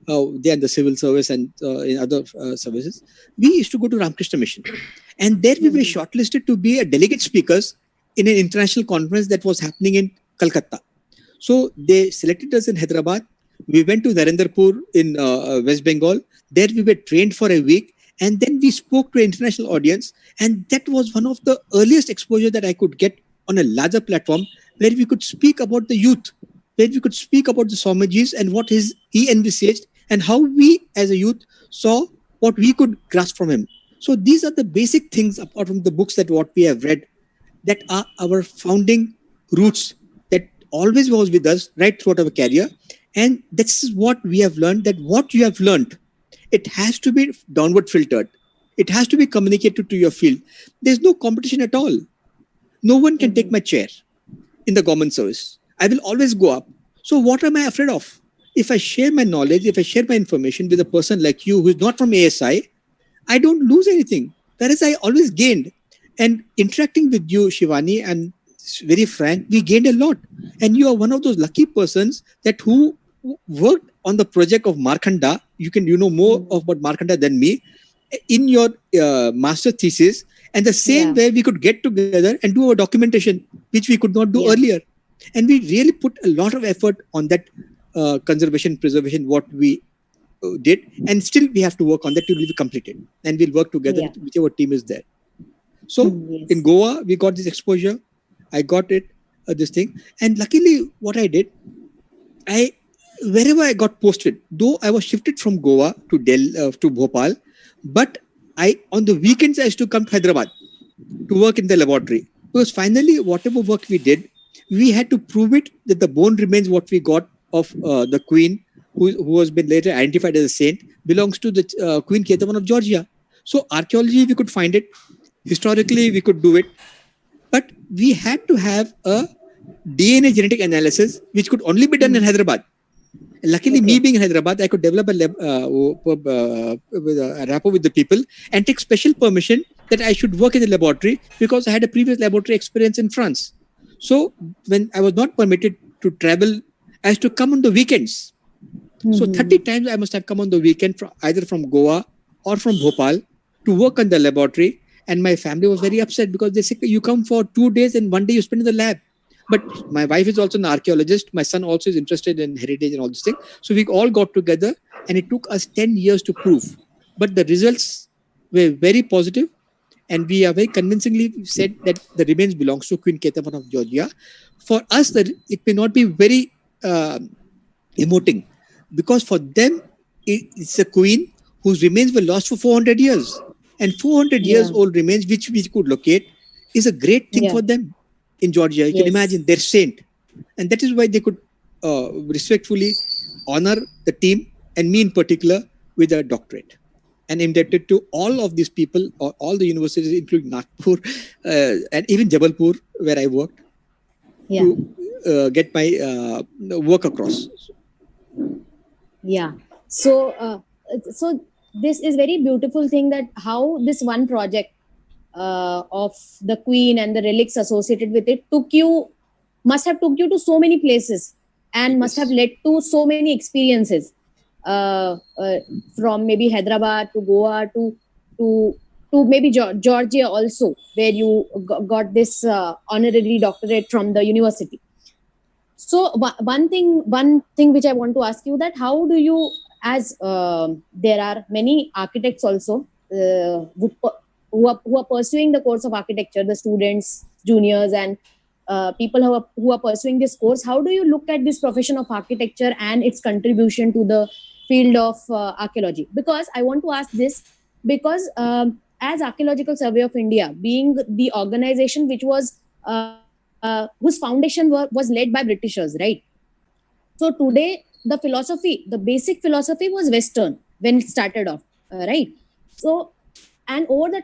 They are in the civil service and in other services. We used to go to Ramakrishna Mission. And there we were shortlisted to be a delegate speakers in an international conference that was happening in Calcutta. So they selected us in Hyderabad. We went to Narendrapur in West Bengal. There we were trained for a week. And then we spoke to an international audience. And that was one of the earliest exposure that I could get on a larger platform, where we could speak about the youth, where we could speak about the Swamijis and what he envisaged, and how we as a youth saw what we could grasp from him. So these are the basic things, apart from the books that what we have read, that are our founding roots, that always was with us right throughout our career. And this is what we have learned, that what you have learned, it has to be downward filtered. It has to be communicated to your field. There's no competition at all. No one can take my chair in the government service. I will always go up. So what am I afraid of? If I share my knowledge, if I share my information with a person like you who is not from ASI, I don't lose anything. Whereas I always gained. And interacting with you, Shivani, and very frank, we gained a lot. And you are one of those lucky persons that who worked on the project of Markanda. You know more about Markanda than me in your master thesis. And the same way we could get together and do our documentation, which we could not do earlier. And we really put a lot of effort on that conservation, preservation, what we did. And still we have to work on that till we complete it. And we'll work together with whichever team is there. So in Goa, we got this exposure. I got it, this thing. And luckily, what I did, wherever I got posted, though I was shifted from Goa to Delhi, to Bhopal, but on the weekends, I used to come to Hyderabad to work in the laboratory. Because finally, whatever work we did, we had to prove it that the bone remains what we got of the queen, who has been later identified as a saint, belongs to the Queen Ketevan of Georgia. So archaeology, we could find it. Historically, we could do it. But we had to have a DNA genetic analysis, which could only be done in Hyderabad. And luckily, me being in Hyderabad, I could develop a rapport with the people and take special permission that I should work in the laboratory, because I had a previous laboratory experience in France. So when I was not permitted to travel, I used to come on the weekends. So 30 times I must have come on the weekend, either from Goa or from Bhopal, to work on the laboratory. And my family was very upset, because they said, you come for 2 days and 1 day you spend in the lab. But my wife is also an archaeologist. My son also is interested in heritage and all these things. So we all got together, and it took us 10 years to prove. But the results were very positive. And we are very convincingly said that the remains belongs to Queen Ketevan of Georgia. For us, it may not be very emoting, because for them, it's a queen whose remains were lost for 400 years. And 400 years old remains, which we could locate, is a great thing for them in Georgia. You can imagine, their saint. And that is why they could respectfully honor the team, and me in particular, with a doctorate. And indebted to all of these people, or all the universities, including Nagpur and even Jabalpur, where I worked, to get my work across. Yeah. So this is very beautiful thing, that how this one project of the Queen and the relics associated with it must have took you to so many places, and must have led to so many experiences, from maybe Hyderabad to Goa to maybe Georgia also, where you got this honorary doctorate from the university. So one thing which I want to ask you, that how do you, as there are many architects also who are pursuing the course of architecture, the students, juniors, and people who are pursuing this course, how do you look at this profession of architecture and its contribution to the field of archaeology? Because I want to ask this, because as Archaeological Survey of India, being the organization which was whose foundation was led by Britishers, right? So today, the basic philosophy was Western when it started off, right? So, and over the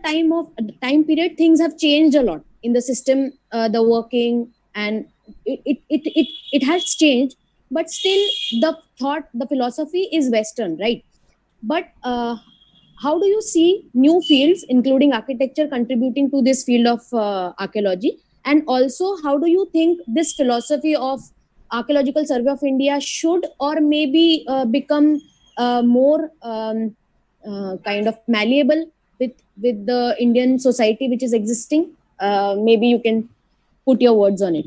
time period, things have changed a lot in the system, the working, and it has changed. But still, the philosophy is Western, right? But how do you see new fields, including architecture, contributing to this field of archaeology? And also, how do you think this philosophy of Archaeological Survey of India should, or maybe become more kind of malleable with the Indian society which is existing? Maybe you can put your words on it.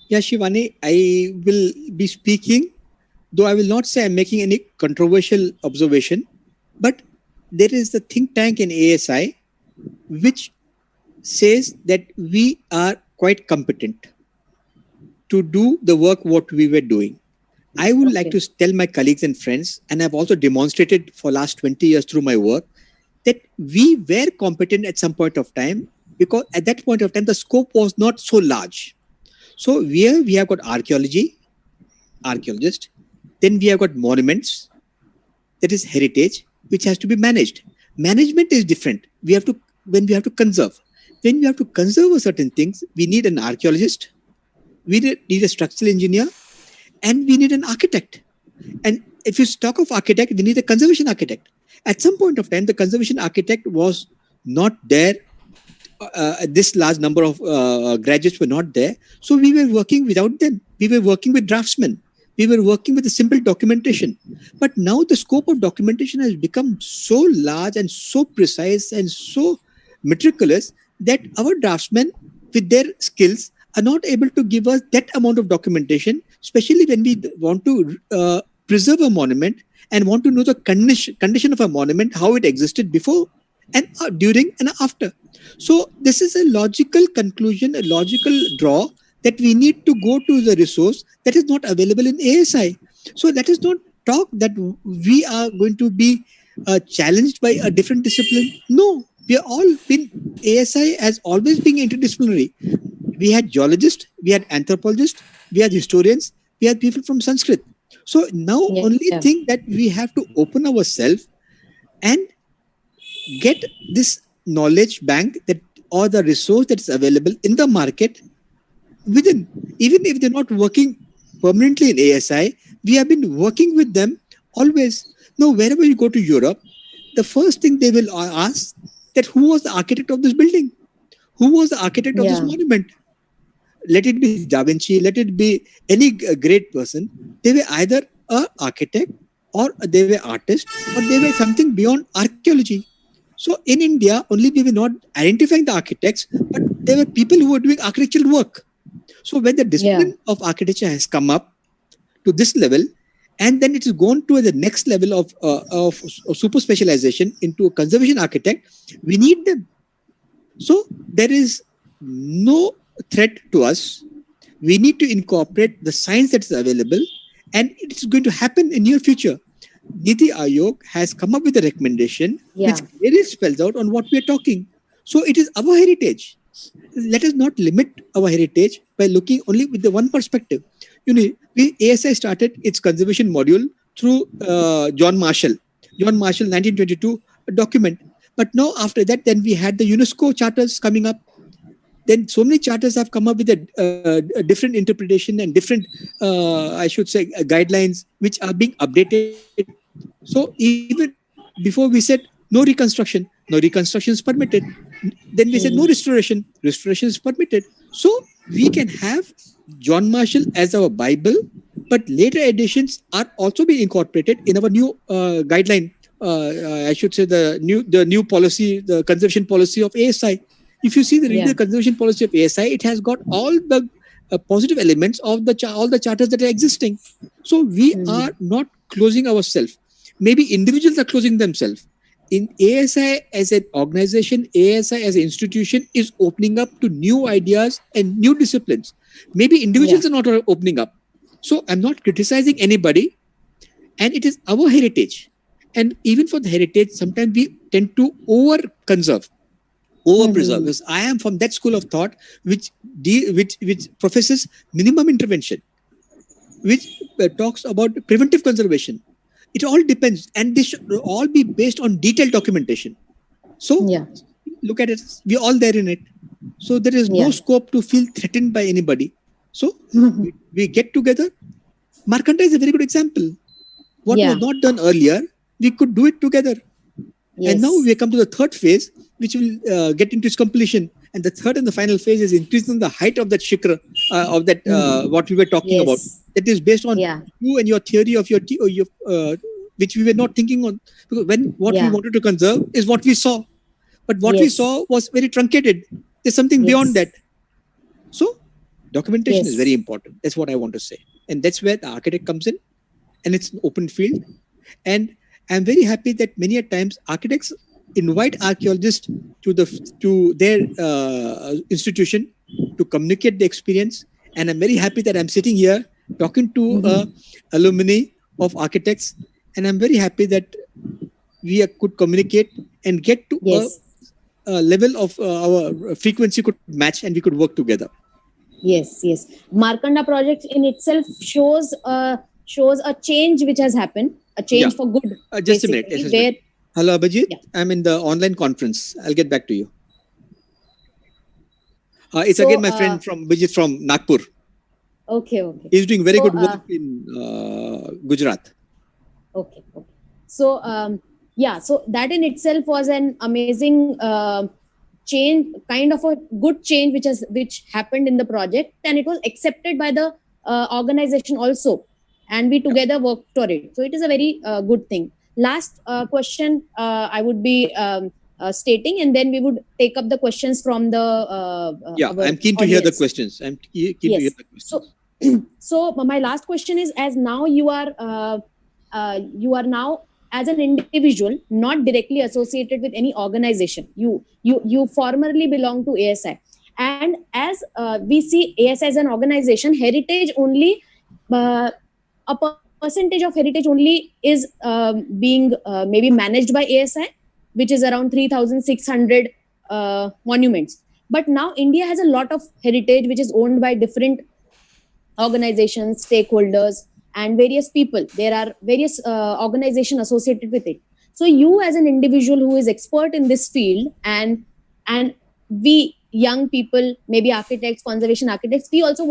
Yeah, Shivani, I will be speaking, though I will not say I'm making any controversial observation, but there is the think tank in ASI which says that we are quite competent to do the work what we were doing. I would like to tell my colleagues and friends, and I've also demonstrated for last 20 years through my work, that we were competent at some point of time, because at that point of time, the scope was not so large. So here we have got archaeology, archaeologists, then we have got monuments, that is heritage, which has to be managed. Management is different. When we have to conserve. When we have to conserve a certain things, we need an archaeologist, we need a structural engineer, and we need an architect. And if you talk of architect, we need a conservation architect. At some point of time, the conservation architect was not there. This large number of graduates were not there. So we were working without them. We were working with draftsmen. We were working with a simple documentation. But now the scope of documentation has become so large and so precise and so meticulous that our draftsmen, with their skills, are not able to give us that amount of documentation, especially when we want to preserve a monument and want to know the condition of a monument, how it existed before and during and after. So this is a logical conclusion, a logical draw, that we need to go to the resource that is not available in ASI. So let us not talk that we are going to be challenged by a different discipline. No, we are all been, ASI has always been interdisciplinary. We had geologists, we had anthropologists, we had historians, we had people from Sanskrit. So now only thing that we have to open ourselves and get this knowledge bank that, or the resource that is available in the market within. Even if they're not working permanently in ASI, we have been working with them always. Now, wherever you go to Europe, the first thing they will ask that who was the architect of this building? Who was the architect of this monument? Let it be Da Vinci, let it be any great person. They were either an architect, or they were artists, or they were something beyond archaeology. So in India, only we were not identifying the architects, but there were people who were doing architectural work. So when the discipline of architecture has come up to this level, and then it is gone to the next level of super specialization into a conservation architect, we need them. So there is no threat to us. We need to incorporate the science that is available, and it is going to happen in near future. Niti Aayog has come up with a recommendation which clearly spells out on what we are talking. So it is our heritage. Let us not limit our heritage by looking only with the one perspective. You know, ASI started its conservation module through John Marshall. John Marshall, 1922, a document. But now after that, then we had the UNESCO charters coming up. Then so many charters have come up with a different interpretation and different, I should say, guidelines which are being updated. So even before we said no reconstruction is permitted. Then we said no restoration is permitted. So we can have John Marshall as our Bible, but later editions are also being incorporated in our new guideline. I should say the new policy, the conservation policy of ASI. If you see the conservation policy of ASI, it has got all the positive elements of all the charters that are existing. So we are not closing ourselves. Maybe individuals are closing themselves. In ASI as an organization, ASI as an institution is opening up to new ideas and new disciplines. Maybe individuals are not opening up. So I'm not criticizing anybody. And it is our heritage. And even for the heritage, sometimes we tend to over-conserve, over-preserve. Because I am from that school of thought which professes minimum intervention, which talks about preventive conservation. It all depends, and this should all be based on detailed documentation. So look at it, we're all there in it. So there is no scope to feel threatened by anybody. So we get together. Markandeya is a very good example. What was not done earlier, we could do it together. And now we come to the third phase, which will get into its completion. And the third and the final phase is increasing the height of that shikra, of that what we were talking about. That is based on you and your theory of your which we were not thinking on. Because what we wanted to conserve is what we saw. But what we saw was very truncated. There's something beyond that. So documentation is very important. That's what I want to say. And that's where the architect comes in. And it's an open field. And I'm very happy that many a times architects invite archaeologists to their institution to communicate the experience. And I'm very happy that I'm sitting here talking to alumni of architects, and I'm very happy that we could communicate and get to Yes. a level of our frequency could match and we could work together. Yes, yes. Markanda project in itself shows a change which has happened, a change for good. Just a minute. basically, where Hello, Abhijit. I'm in the online conference. I'll get back to you. It's again my friend from Abhijit from Nagpur. Okay. He's doing very good work in Gujarat. Okay. So so that in itself was an amazing change, kind of a good change which happened in the project, and it was accepted by the organization also, and we together worked for it. So it is a very good thing. Last question I would be stating, and then we would take up the questions from the I'm keen to hear the questions. I'm keen to hear the questions. So my last question is, as now you are now as an individual, not directly associated with any organization. You formerly belong to ASI, and as we see ASI as an organization, heritage only, a percentage of heritage only is being maybe managed by ASI, which is around 3,600 monuments. But now India has a lot of heritage which is owned by different organizations, stakeholders, and various people. There are various organizations associated with it. So you, as an individual who is expert in this field, and we young people, maybe architects, conservation architects, we are also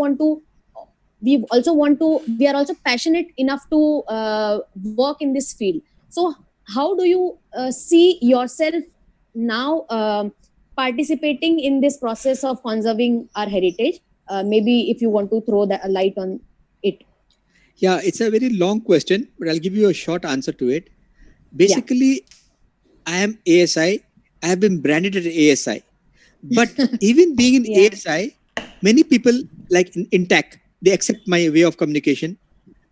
passionate enough to work in this field. So how do you see yourself now participating in this process of conserving our heritage? Maybe if you want to throw a light on it. Yeah, it's a very long question, but I'll give you a short answer to it. Basically, I am ASI. I have been branded as ASI. But even being in ASI, many people like in tech, they accept my way of communication.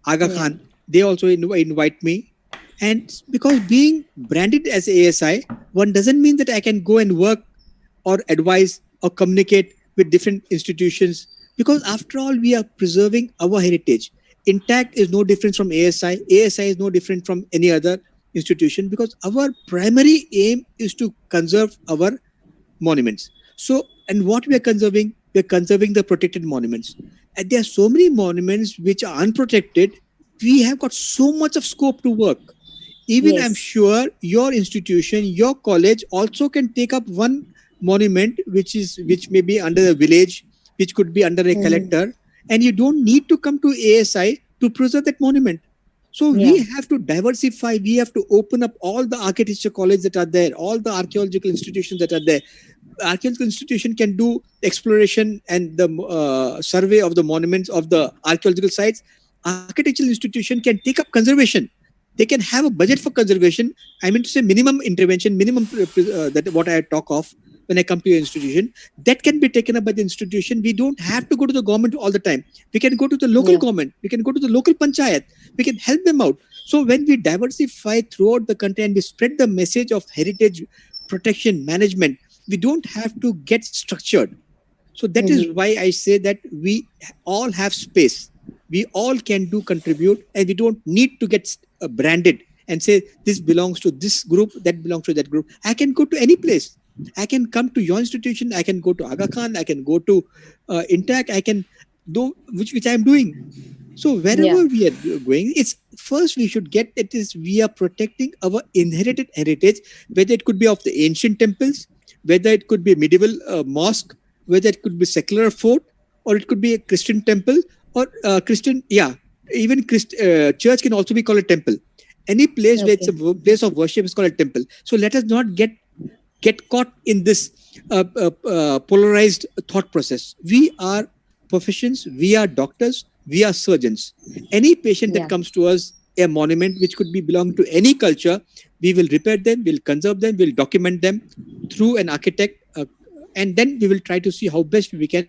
Aga Khan, they also invite me. And because being branded as ASI, one doesn't mean that I can go and work or advise or communicate with different institutions, because after all, we are preserving our heritage. Intact is no different from ASI. ASI is no different from any other institution, because our primary aim is to conserve our monuments. So, and what we are conserving the protected monuments. And there are so many monuments which are unprotected. We have got so much of scope to work. Even I'm sure your institution, your college also can take up one monument which may be under a village, which could be under a collector, and you don't need to come to ASI to preserve that monument. So we have to diversify. We have to open up all the architecture colleges that are there, all the archaeological institutions that are there. Archaeological institution can do exploration and the survey of the monuments of the archaeological sites. Architectural institution can take up conservation. They can have a budget for conservation. I mean to say minimum intervention, that what I talk of when I come to your institution, that can be taken up by the institution. We don't have to go to the government all the time. We can go to the local government. We can go to the local panchayat. We can help them out. So when we diversify throughout the country and we spread the message of heritage protection management, we don't have to get structured. So that is why I say that we all have space. We all can contribute, and we don't need to get branded and say this belongs to this group, that belongs to that group. I can go to any place. I can come to your institution. I can go to Aga Khan. I can go to Intact. I can do which I am doing. So wherever we are going, it's first we should get it is we are protecting our inherited heritage, whether it could be of the ancient temples, whether it could be a medieval mosque, whether it could be secular fort, or it could be a Christian temple, or Christian, even church can also be called a temple. Any place where it's a place of worship is called a temple. So let us not get caught in this polarized thought process. We are professions, we are doctors, we are surgeons. Any patient that comes to us, a monument which could be belong to any culture, we will repair them, we'll conserve them, we'll document them through an architect, and then we will try to see how best we can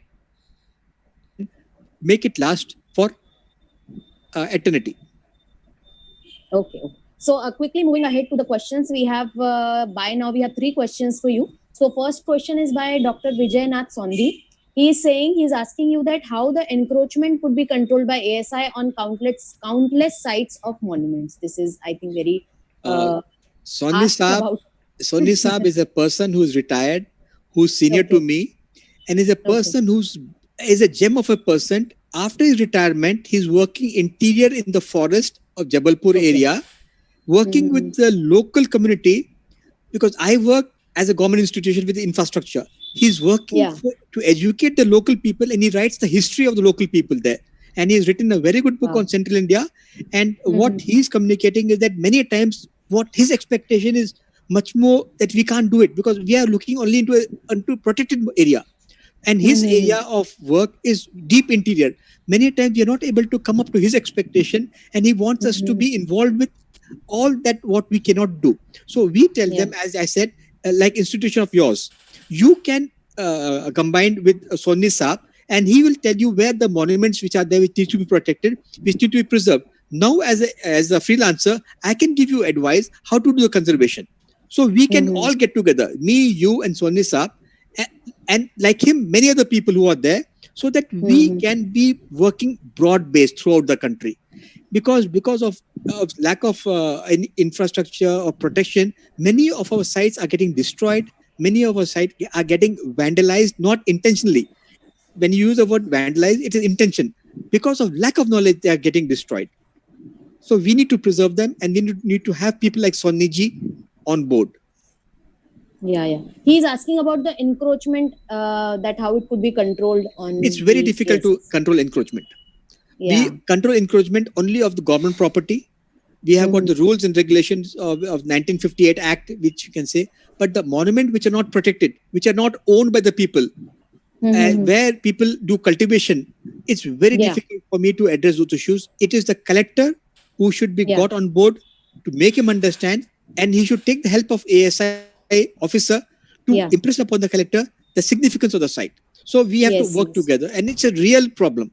make it last for eternity. Okay. So quickly moving ahead to the questions, we have by now we have 3 questions for you. So first question is by Dr. Vijay Nath Sondhi. He is saying, he's asking you that how the encroachment could be controlled by ASI on countless sites of monuments. This is, I think, very Sonni asked Saab, about. Sonni Saab is a person who's retired, who's senior Okay. to me, and is a person who's is a gem of a person. After his retirement, he's working interior in the forest of Jabalpur area, working with the local community, because I work as a government institution with the infrastructure. He's working to educate the local people, and he writes the history of the local people there. And he's written a very good book on Central India. And what he's communicating is that many times what his expectation is much more that we can't do it because we are looking only into protected area. And his area of work is deep interior. Many times we are not able to come up to his expectation, and he wants us to be involved with all that what we cannot do. So we tell them, as I said, like institution of yours, you can combine with Sonni Saab, and he will tell you where the monuments which are there which need to be protected, which need to be preserved. Now, as a freelancer, I can give you advice how to do the conservation. So we can all get together, me, you, and Sonni Saab, and like him, many other people who are there, so that we can be working broad-based throughout the country. Because of lack of infrastructure or protection, many of our sites are getting destroyed. Many of our sites are getting vandalized, not intentionally. When you use the word vandalize, it is intention. Because of lack of knowledge, they are getting destroyed. So we need to preserve them, and we need to have people like Sonni ji on board. Yeah. He's asking about the encroachment, that how it could be controlled on. It's very difficult to control encroachment. We control encroachment only of the government property. We have got the rules and regulations of 1958 Act, which you can say, but the monument which are not protected, which are not owned by the people, where people do cultivation, it's very difficult for me to address those issues. It is the collector who should be got on board to make him understand, and he should take the help of ASI officer to impress upon the collector the significance of the site. So we have to work together, and it's a real problem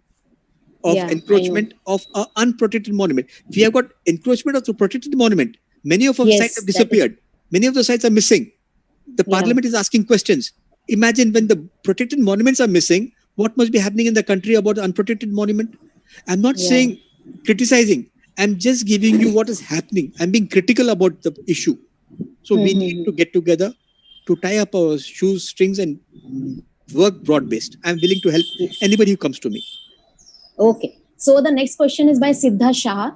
of encroachment of an unprotected monument. We have got encroachment of the protected monument. Many of our sites have disappeared. Many of the sites are missing. The parliament is asking questions. Imagine when the protected monuments are missing, what must be happening in the country about the unprotected monument? I'm not saying criticizing. I'm just giving you what is happening. I'm being critical about the issue. So we need to get together to tie up our shoes, strings, and work broad-based. I'm willing to help anybody who comes to me. Okay. So the next question is by Siddha Shah.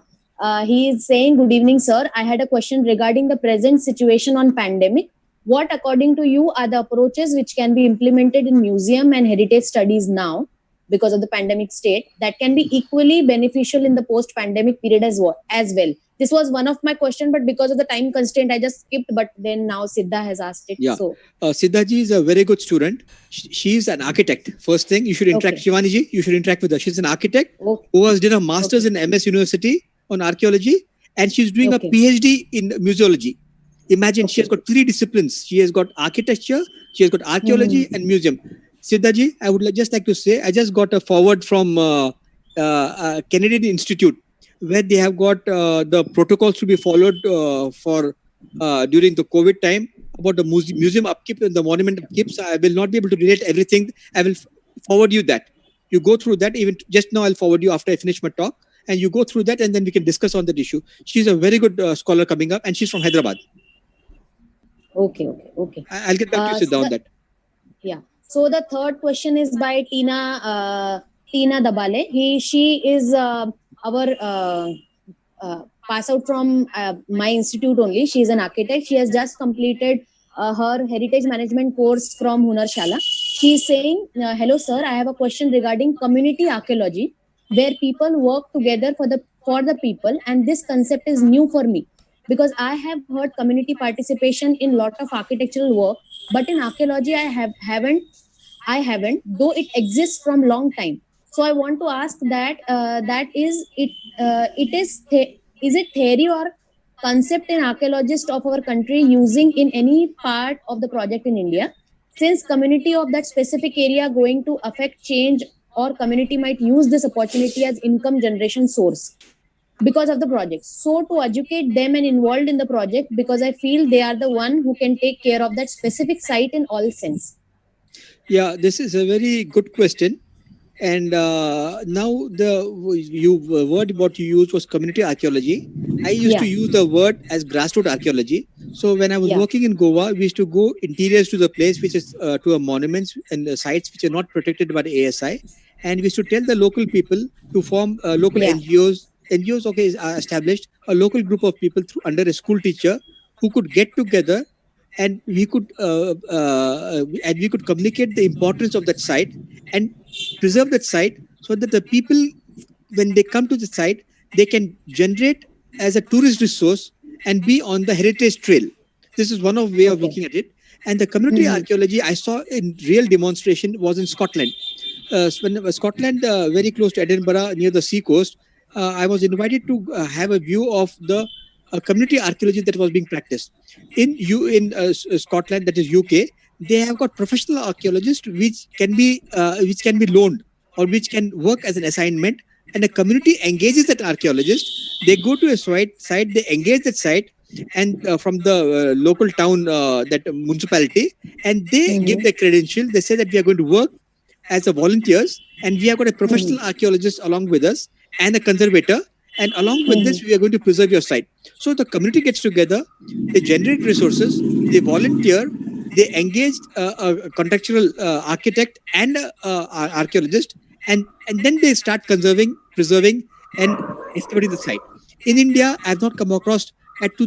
He is saying, good evening, sir. I had a question regarding the present situation on pandemic. What, according to you, are the approaches which can be implemented in museum and heritage studies now because of the pandemic state that can be equally beneficial in the post-pandemic period as well? This was one of my questions, but because of the time constraint, I just skipped. But then now Siddha has asked it. Yeah. So Siddha ji is a very good student. She's an architect. First thing, you should interact. Shivani ji, you should interact with her. She's an architect who has done a master's in MS University on archaeology, and she's doing a PhD in museology. Imagine she has got 3 disciplines. She has got architecture, she has got archaeology and museum. Siddha ji, I would just like to say, I just got a forward from Canadian Institute, where they have got the protocols to be followed for during the COVID time about the museum upkeep and the monument upkeep. So I will not be able to relate everything. I will forward you that. You go through that. Even just now, I'll forward you after I finish my talk, and you go through that, and then we can discuss on that issue. She's a very good scholar coming up, and she's from Hyderabad. Okay. I'll get back to you, Siddha, on that. Yeah. So the third question is by Tina Dabale. She is our pass out from my institute only. She is an architect. She has just completed her heritage management course from Hunarshala. She is saying, hello sir, I have a question regarding community archaeology, where people work together for the people, and this concept is new for me because I have heard community participation in lot of architectural work, but in archaeology I haven't, though it exists from long time. So I want to ask that is it theory or concept in archaeologists of our country using in any part of the project in India, since community of that specific area going to affect change, or community might use this opportunity as income generation source? because of the project. So to educate them and involved in the project, because I feel they are the one who can take care of that specific site in all sense. Yeah, this is a very good question. And now the word what you used was community archaeology. I used Yeah. to use the word as grassroots archaeology. So when I was Yeah. working in Goa, we used to go interiors to the place, which is to a monuments and the sites which are not protected by the ASI, and we used to tell the local people to form local Yeah. NGOs. NGOs, okay, is established a local group of people through under a school teacher who could get together, and we could communicate the importance of that site and preserve that site so that the people, when they come to the site, they can generate as a tourist resource and be on the heritage trail. This is one of way of Okay. looking at it. And the community Mhm. archaeology I saw in real demonstration was in Scotland. Scotland, very close to Edinburgh, near the sea coast, I was invited to have a view of the community archaeology that was being practiced in Scotland, that is UK. They have got professional archaeologists which can be loaned or which can work as an assignment, and the community engages that archaeologist. They go to a site, they engage that site, and from the local town, that municipality, and they give Mhm. their credential. They say that we are going to work as a volunteers, and we have got a professional Mhm. archaeologist along with us and a conservator, and along with this Mhm. we are going to preserve your site. So the community gets together, they generate resources, they volunteer, they engaged a contractual architect and archaeologist, and then they start conserving, preserving, and excavating the site. In India, I have not come across at to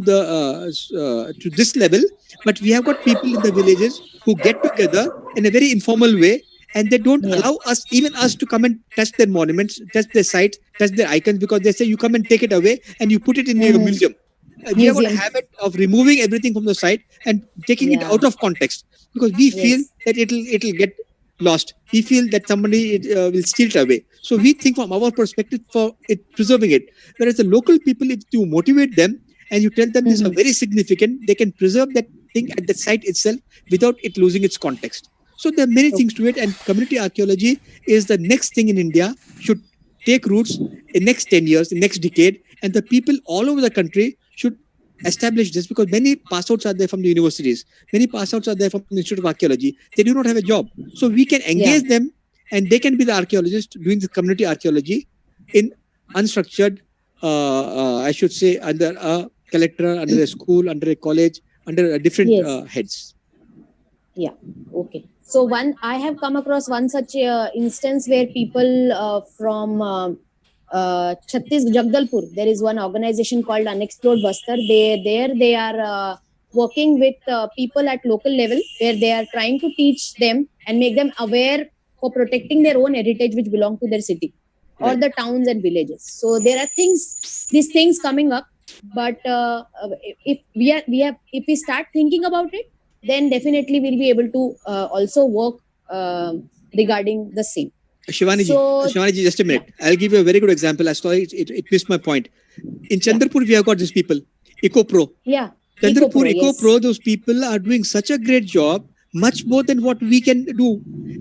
this level, but we have got people in the villages who get together in a very informal way, and they don't Yeah. allow us, even us, to come and touch their monuments, touch their sites, touch their icons, because they say you come and take it away and you put it in your Mhm. museum. We have got a Museum. habit of removing everything from the site and taking it Yeah. out of context, because we feel Yes. that it'll get lost. We feel that somebody will steal it away. So we think from our perspective for it preserving it. Whereas the local people, if you motivate them and you tell them this is Mhm. very significant, they can preserve that thing at the site itself without it losing its context. So there are many things to it, and community archaeology is the next thing in India should take roots in next 10 years, in next decade, and the people all over the country should establish this, because many pass outs are there from the universities, many pass outs are there from the Institute of Archaeology. They do not have a job. So we can Yeah. engage them, and they can be the archaeologists doing the community archaeology in unstructured, I should say, under a collector, under a school, under a college, under a different Yes. heads. Yeah. Okay. So I have come across one such instance where people from Jagdalpur, there is one organization called Unexplored Bastar. They are working with people at local level, where they are trying to teach them and make them aware for protecting their own heritage which belong to their city or Right. the towns and villages. So there are these things coming up. But if if we start thinking about it, then definitely we'll be able to also work regarding the same. Shivaniji, So Shivaniji, just a yeah, minute. I'll give you a very good example. I saw it missed my point. In yeah, Chandrapur, we have got these people, EcoPro. yeah. Chandrapur EcoPro, yes, EcoPro, those people are doing such a great job, much more than what we can do.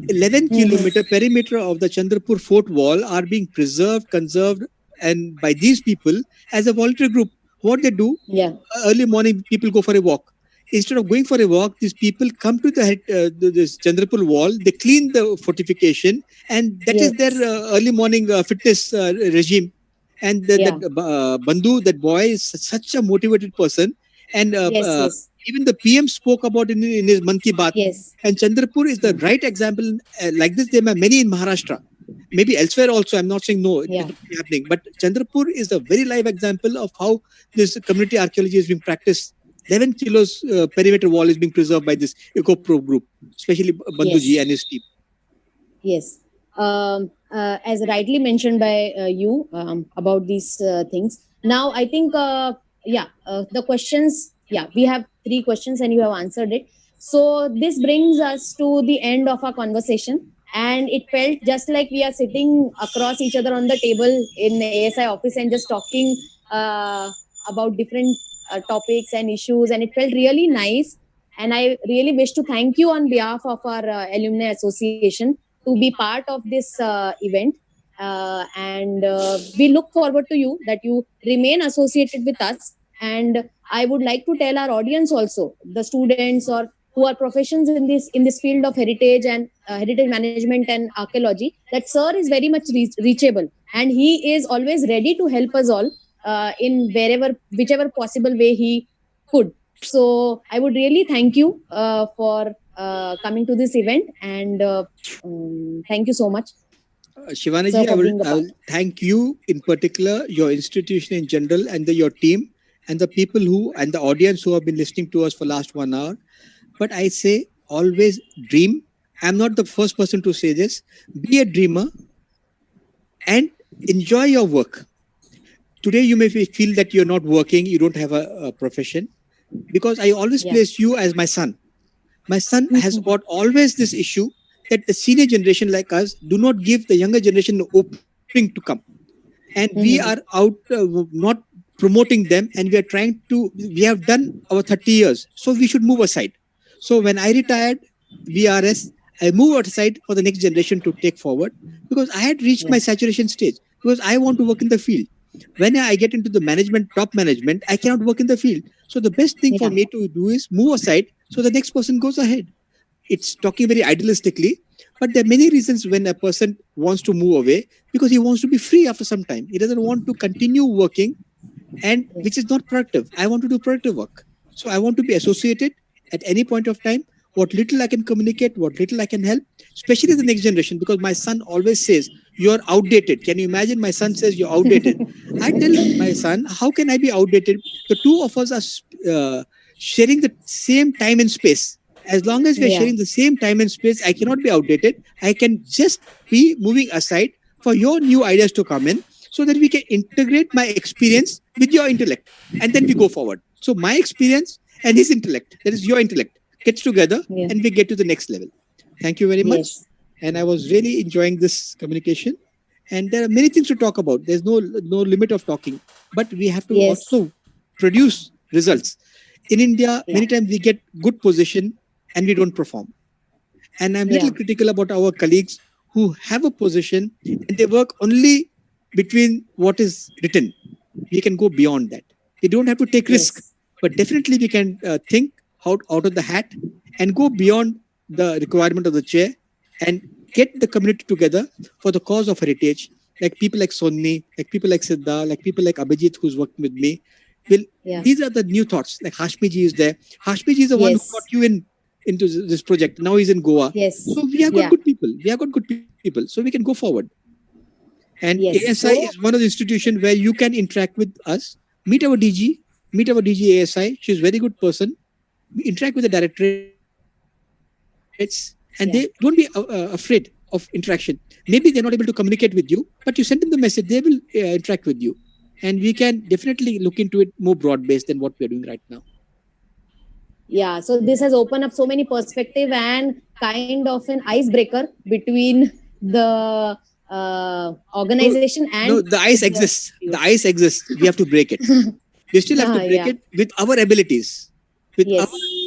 11 Mhm. kilometer perimeter of the Chandrapur fort wall are being preserved, conserved, and by these people as a voluntary group. What they do, Yeah, early morning, people go for a walk. Instead of going for a walk, these people come to this Chandrapur wall, they clean the fortification, and that is their yes, early morning fitness regime. And yeah, Bandhu, that boy, is such a motivated person. And yes, yes, even the PM spoke about it in his Man Ki Baat. yes, And Chandrapur is the right example. Like this, there are many in Maharashtra. Maybe elsewhere also. I'm not saying no, it is yeah, not happening. But Chandrapur is a very live example of how this community archaeology is being practiced. 11 kilos perimeter wall is being preserved by this EcoPro group, especially Bandhuji yes, and his team. yes. As rightly mentioned by you about these things. Now, I think, the questions, we have three questions and you have answered it. So, this brings us to the end of our conversation. And it felt just like we are sitting across each other on the table in the ASI office and just talking about different topics and issues. And it felt really nice. And I really wish to thank you on behalf of our Alumni Association to be part of this event. and we look forward to you that you remain associated with us. And I would like to tell our audience also, the students or who are professions in this field of heritage and heritage management and archaeology, that sir is very much reachable, and he is always ready to help us all in whichever possible way he could. So I would really thank you for coming to this event, and thank you so much. Shivani Sir, ji, I for being will a part. thank you in particular, your institution in general, and your team, and the people who and the audience who have been listening to us for last 1 hour. But I say always dream. I'm not the first person to say this. Be a dreamer and enjoy your work. Today you may feel that you're not working, you don't have a profession, because I always Yeah. place you as my son. My son has got always this issue that the senior generation like us do not give the younger generation the opening to come. And we are out not promoting them, and we have done our 30 years. So we should move aside. So when I retired VRS, I moved aside for the next generation to take forward, because I had reached my saturation stage, because I want to work in the field. When I get into the management, top management, I cannot work in the field. So the best thing for me to do is move aside so the next person goes ahead. It's talking very idealistically, but there are many reasons when a person wants to move away, because he wants to be free after some time. He doesn't want to continue working, and which is not productive. I want to do productive work. So I want to be associated at any point of time. What little I can communicate, what little I can help, especially the next generation, because my son always says, "You're outdated." Can you imagine? My son says, "You're outdated." I tell my son, "How can I be outdated? The two of us are sharing the same time and space. As long as we're sharing the same time and space, I cannot be outdated. I can just be moving aside for your new ideas to come in, so that we can integrate my experience with your intellect, and then we go forward." So my experience and his intellect, that is your intellect, gets together, and we get to the next level. Thank you very much. And I was really enjoying this communication. And there are many things to talk about. There's no limit of talking, but we have to also produce results. In India, many times we get good position and we don't perform. And I'm little critical about our colleagues who have a position and they work only between what is written. We can go beyond that. We don't have to take risk, but definitely we can think out of the hat and go beyond the requirement of the chair and get the community together for the cause of heritage. Like people like Sonni, like people like Siddha, like people like Abhijit, who's working with me. These are the new thoughts. Like Hashmi ji is there. Hashmi ji is the one who got you into this project. Now he's in Goa. So we have got good people. We have got good people. So we can go forward. And ASI is one of the institutions where you can interact with us. Meet our DG ASI. She's a very good person. Interact with the directorates, and they don't be afraid of interaction. Maybe they're not able to communicate with you, but you send them the message, they will interact with you. And we can definitely look into it more broad-based than what we're doing right now. Yeah, so this has opened up so many perspective and kind of an icebreaker between the organization and... No, the ice exists. The ice exists. We have to break it. We still have to break it with our abilities, with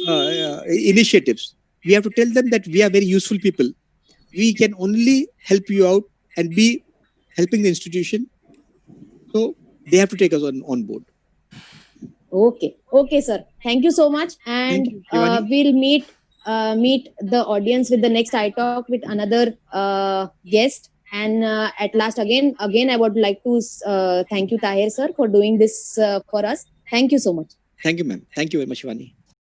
our initiatives. We have to tell them that we are very useful people. We can only help you out and be helping the institution. So they have to take us on board. Okay, sir. Thank you so much, and we'll meet the audience with the next iTalk with another guest. And at last, again, I would like to thank you, Tahir sir, for doing this for us. Thank you so much. Thank you, ma'am. Thank you very much, Shivani.